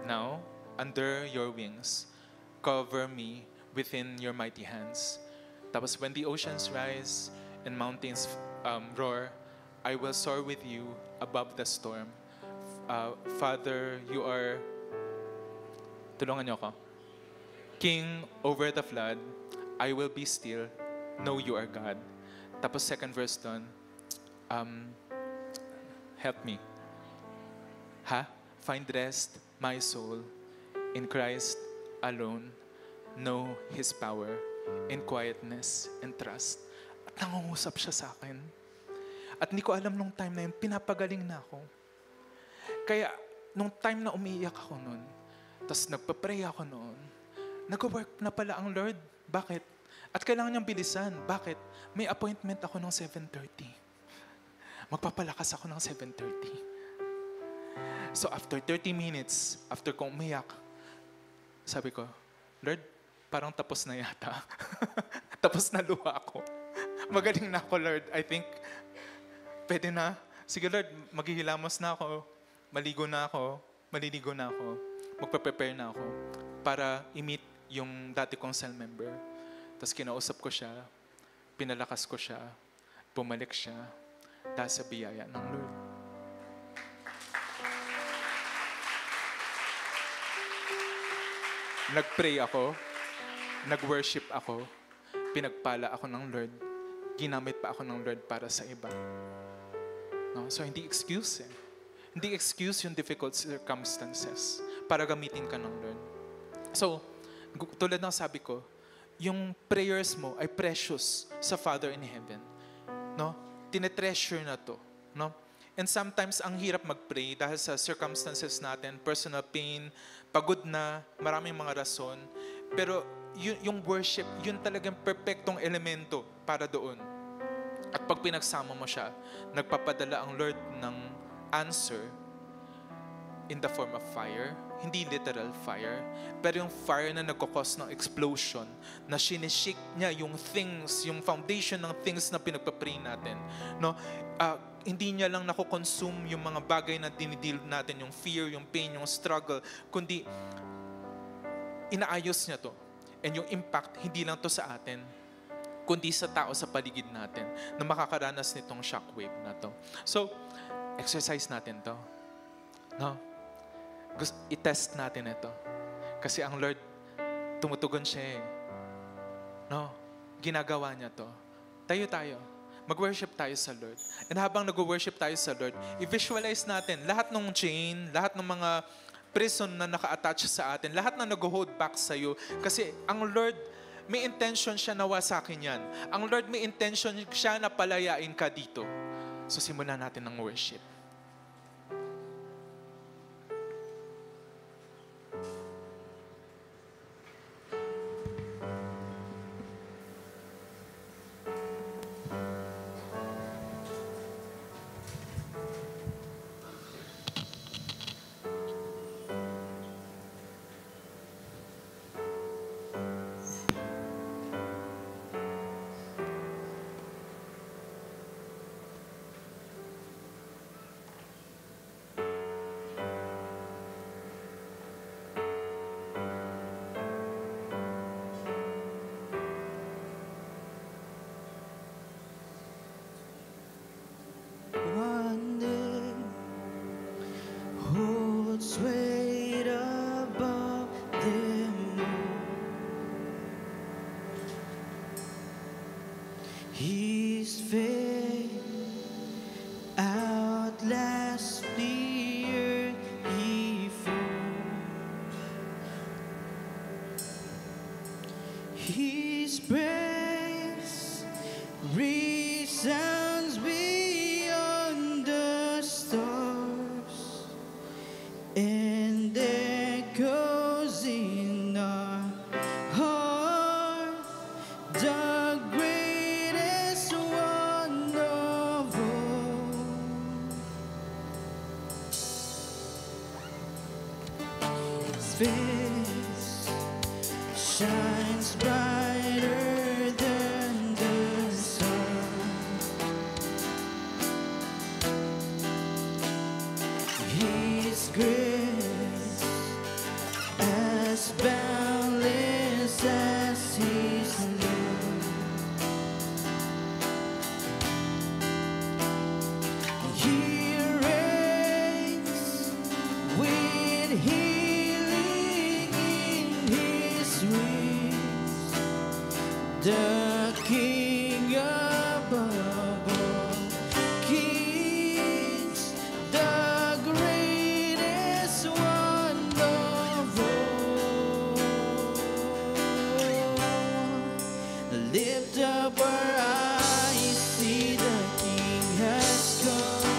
now under your wings. Cover me within your mighty hands. Tapos when the oceans rise and mountains roar, I will soar with you above the storm. Father, you are, tulungan niyo ako. King over the flood, I will be still, know you are God. Tapos second verse doon, help me. Find rest, my soul, in Christ alone. Know His power, in quietness and trust. At nangungusap siya sa akin. At hindi ko alam nung time na yun, pinapagaling na ako. Kaya, nung time na umiiyak ako noon, tapos nagpa-pray ako noon, nag-work na pala ang Lord. Bakit? At kailangan niyang bilisan. Bakit? May appointment ako ng 7:30. Magpapalakas ako ng 7:30. So after 30 minutes, after kong umiyak, sabi ko, Lord, parang tapos na yata. Tapos na luha ako. Magaling na ako, Lord. I think, pwede na. Sige, Lord, maghihilamos na ako. Maligo na ako. Maliligo na ako. Magpa-prepare na ako para i-meet yung dati kong cell member. Tapos kinausap ko siya, pinalakas ko siya, bumalik siya dahil sa biyaya ng Lord. Nag-pray ako, nag-worship ako, pinagpala ako ng Lord, ginamit pa ako ng Lord para sa iba. No? So hindi excuse eh. Hindi excuse yung difficult circumstances para gamitin ka ng Lord. So, tulad ng sabi ko, yung prayers mo ay precious sa Father in Heaven. No? Tinetreasure na to. No? And sometimes, ang hirap mag-pray dahil sa circumstances natin, personal pain, pagod na, maraming mga rason. Pero yung worship, yun talagang perfectong elemento para doon. At pag pinagsama mo siya, nagpapadala ang Lord ng answer in the form of fire. Hindi literal fire, pero yung fire na nagkakos ng explosion, na sinishake niya yung things, yung foundation ng things na pinagpapray natin. No? Hindi niya lang nakoconsume yung mga bagay na dinideal natin, yung fear, yung pain, yung struggle, kundi inaayos niya to. And yung impact, hindi lang to sa atin, kundi sa tao sa paligid natin na makakaranas nitong shockwave na to. So, exercise natin to. No? I-test natin ito. Kasi ang Lord, tumutugon siya eh. No? Ginagawa niya to. Tayo. Mag-worship tayo sa Lord. And habang nag-worship tayo sa Lord, i-visualize natin lahat ng chain, lahat ng mga prison na naka-attach sa atin, lahat na nag-hold back sa'yo. Kasi ang Lord, may intention siya na wasakin yan. Ang Lord, may intention siya na palayain ka dito. So simulan natin ng worship. One day holds weight above them all. His faith outlasts the earth he formed. His praise resounds beyond the stars and echoes in our heart. The greatest one of all. His face shines brighter than the sun. His grace as boundless as His love. He reigns with healing in His wings, the King above all kings, the greatest one of all. Lift up our eyes, see the King has come.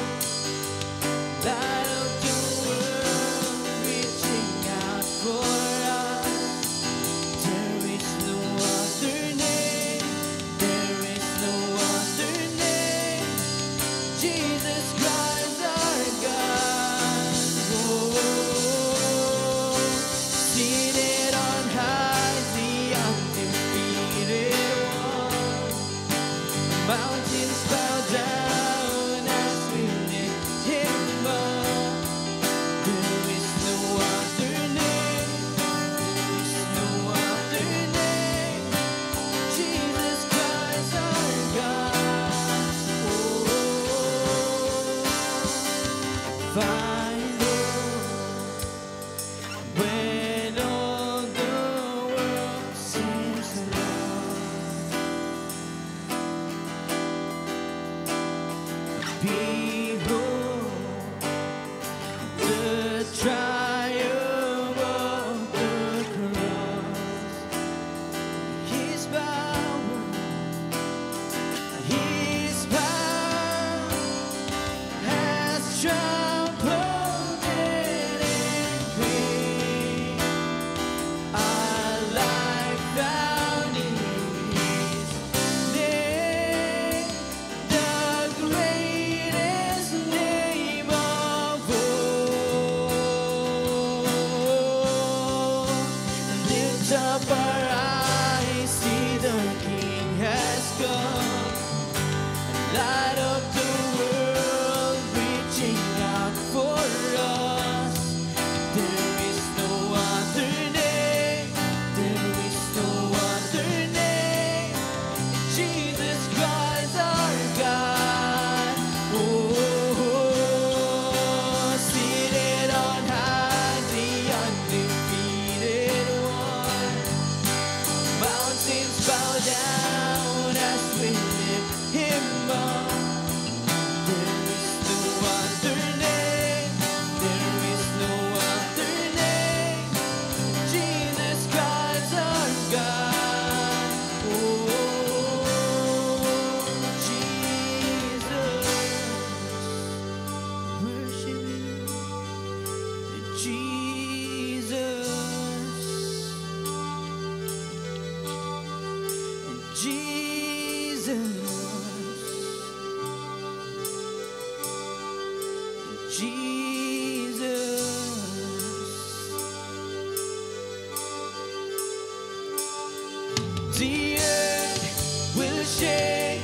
Light of the world, reaching out for us. There is no other name. There is no other name. Jesus Christ our God. Oh, seated on high, the undefeated one. Mountains bow down as we lift Him up. There is no other name. There is no other name. Jesus Christ our God. Oh, find hope when all the world seems lost. Behold the triumph of the cross. His power has trampled death and pain. Our life found in His name, the greatest name of all. Lift up our eyes, see the King has come. Light up the world, reaching out for us. There is no other name. There is no other name. Jesus Christ our God. Oh, seated on high, the undefeated one. Mountains bow down as we lift Him up. There is no other name. There is no other name. Jesus Christ our God. Oh, Jesus. Worship You, Jesus. Jesus, Jesus. The earth will shake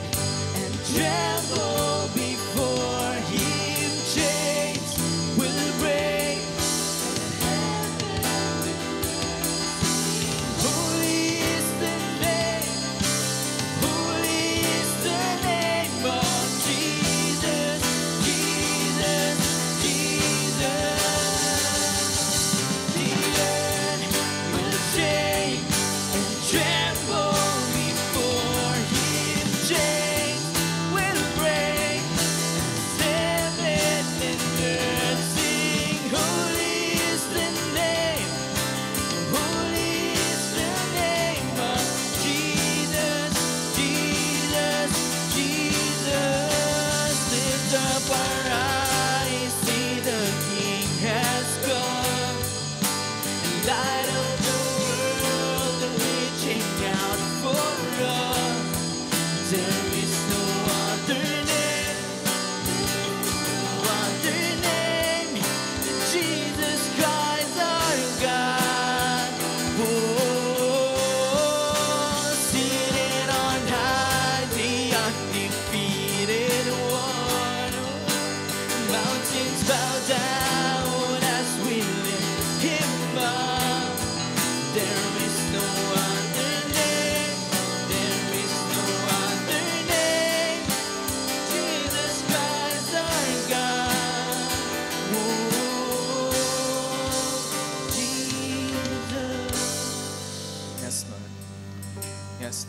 and tremble before Him. Chains will break. Holy is the name. Holy is the name of Jesus, Jesus, Jesus. The earth will shake and tremble before Him. Chains will break. Heaven and earth sing. Holy is the name. Holy is the name of Jesus, Jesus, Jesus. Lift up our eyes, see the King has come. Light of the world, reaching out Yes,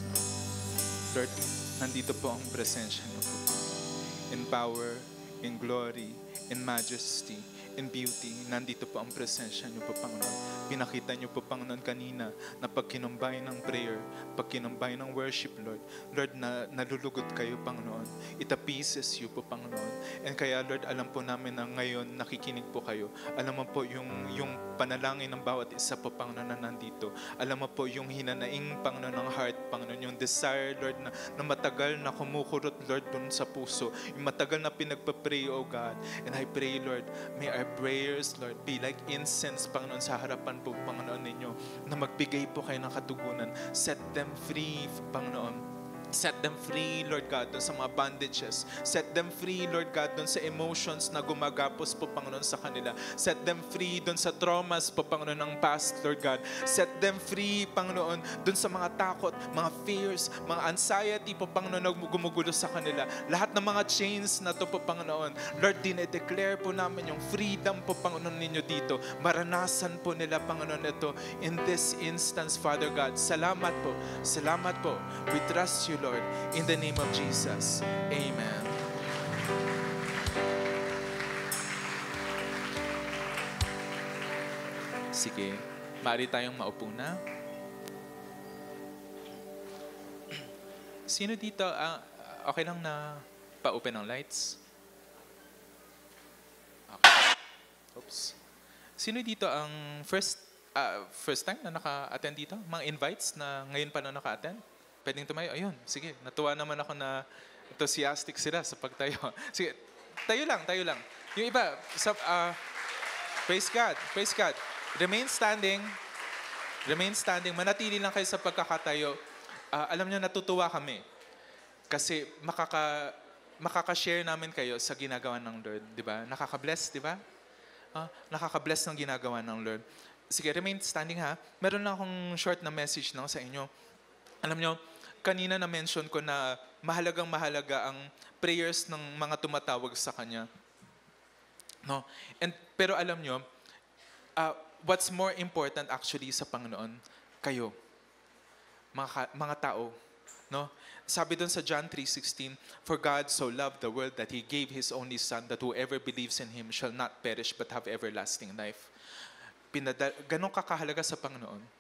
Lord, nandito po ang presensya niyo po. In power, in glory, in majesty, in beauty, nandito po ang presensya niyo po, Panginoon. Pinakita niyo po, Panginoon, kanina na pag kinumbay ng prayer, pag kinumbay ng worship, Lord, na nalulugot kayo, Panginoon. It appeases you po, Panginoon. And kaya, Lord, alam po namin na ngayon nakikinig po kayo. Alam mo po yung panalangin ng bawat isa po, Panginoon, na nandito. Alam mo po yung hinanaing, Panginoon, ng heart, Panginoon, yung desire, Lord, na matagal na kumukurot, Lord, dun sa puso. Yung matagal na pinagpa-pray, oh God. And I pray, Lord, may our prayers, Lord, be like incense, Panginoon, sa harapan po, Panginoon ninyo, na magbigay po kayo ng katugunan. Set them free, Panginoon. Set them free, Lord God, dun sa mga bondages. Set them free, Lord God, dun sa emotions na gumagapos po, Panginoon, sa kanila. Set them free dun sa traumas po, Panginoon, ng past, Lord God. Set them free, Panginoon, dun sa mga takot, mga fears, mga anxiety po, Panginoon, na gumugulo sa kanila. Lahat ng mga chains na to po, Panginoon. Lord, dinedeclare po namin yung freedom po, Panginoon, ninyo dito. Maranasan po nila, Panginoon, ito in this instance, Father God. Salamat po. Salamat po. We trust you, Lord, in the name of Jesus. Amen. Sige, maaari tayong maupo na. Sino dito, okay lang na pa-open ang lights? Okay. Oops. Sino dito ang first time na naka-attend dito? Mga invites na ngayon pa na naka-attend? Pwedeng tumayo. Ayun, sige. Natuwa naman ako na enthusiastic sila sa pagtayo. Sige, tayo lang. Yung iba, praise God. Remain standing. Manatili lang kayo sa pagkakatayo. Alam niyo, natutuwa kami. Kasi makaka-share namin kayo sa ginagawa ng Lord. Di ba? Nakaka-bless, di ba? Nakaka-bless ng ginagawa ng Lord. Sige, remain standing ha. Meron lang akong short na message lang sa inyo. Alam niyo, kanina na-mention ko na mahalagang-mahalaga ang prayers ng mga tumatawag sa Kanya. No? Pero alam niyo, what's more important actually sa Panginoon? Kayo. Mga tao. No? Sabi doon sa John 3:16, "For God so loved the world that He gave His only Son, that whoever believes in Him shall not perish but have everlasting life." Ganon kakahalaga sa Panginoon.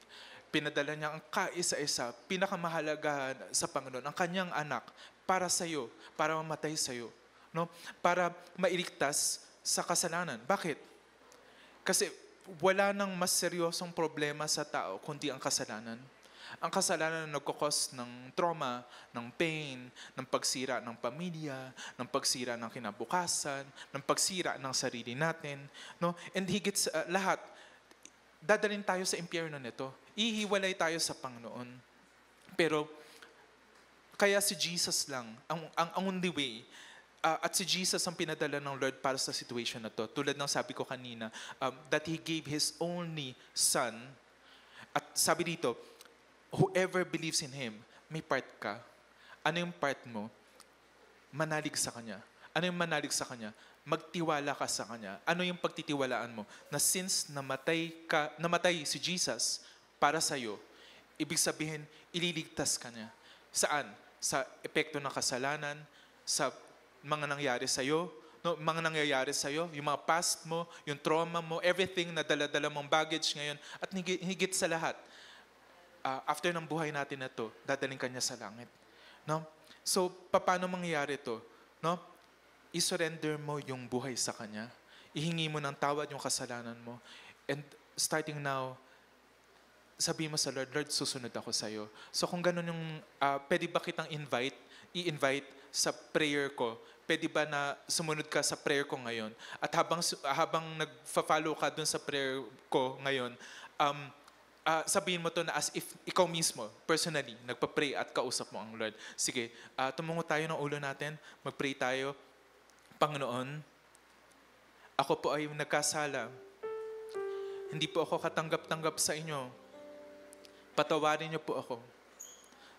Pinadala niya ang kaisa-isa, pinakamahalaga sa Panginoon, ang kanyang anak para sa iyo, para mamatay sa iyo, no? Para mailigtas sa kasalanan. Bakit? Kasi wala nang mas seryosong problema sa tao kundi ang kasalanan. Ang kasalanan na nagkukos ng trauma, ng pain, ng pagsira ng pamilya, ng pagsira ng kinabukasan, ng pagsira ng sarili natin, no? And higit sa lahat, dadalhin tayo sa impyerno nito. Ihiwalay tayo sa Panginoon. Pero, kaya si Jesus lang, ang only way, at si Jesus ang pinadala ng Lord para sa situation na to. Tulad ng sabi ko kanina, that He gave His only Son. At sabi dito, whoever believes in Him, may part ka. Ano yung part mo? Manalig sa Kanya. Ano yung manalig sa Kanya? Magtiwala ka sa Kanya. Ano yung pagtitiwalaan mo? Na since namatay si Jesus para sa'yo, ibig sabihin, ililigtas ka niya. Saan? Sa epekto ng kasalanan, sa mga nangyari sa'yo, no? Mga nangyayari sa'yo, yung mga past mo, yung trauma mo, everything na dala-dala mong baggage ngayon, at higit sa lahat, after ng buhay natin na to, dadaling ka niya sa langit. No? So, paano mangyayari to? No? I-surrender mo yung buhay sa Kanya. Ihingi mo ng tawad yung kasalanan mo. And starting now, sabihin mo sa Lord, Lord, susunod ako sa'yo. So kung ganun yung, pwede ba kitang i-invite sa prayer ko? Pwede ba na sumunod ka sa prayer ko ngayon? At habang nag-follow ka dun sa prayer ko ngayon, sabihin mo to na as if ikaw mismo, personally, nagpa-pray at kausap mo ang Lord. Sige, tumungo tayo ng ulo natin, mag-pray tayo. Panginoon, ako po ay nagkasala. Hindi po ako katanggap-tanggap sa inyo. Patawarin niyo po ako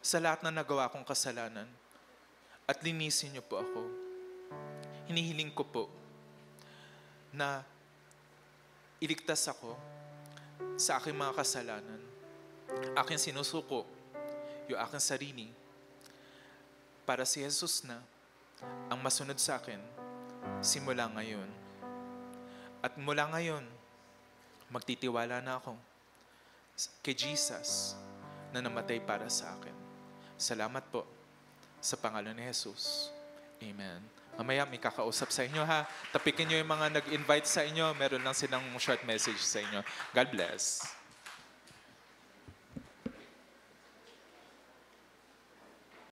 sa lahat na nagawa kong kasalanan at linisin niyo po ako. Hinihiling ko po na iligtas ako sa aking mga kasalanan. Aking sinusuko yung aking sarili para si Jesus na ang masunod sa akin simula ngayon. At mula ngayon, magtitiwala na ako kay Jesus na namatay para sa akin. Salamat po sa pangalan ni Jesus. Amen. Mamaya may kakausap sa inyo ha. Tapikin nyo yung mga nag-invite sa inyo. Meron lang silang short message sa inyo. God bless.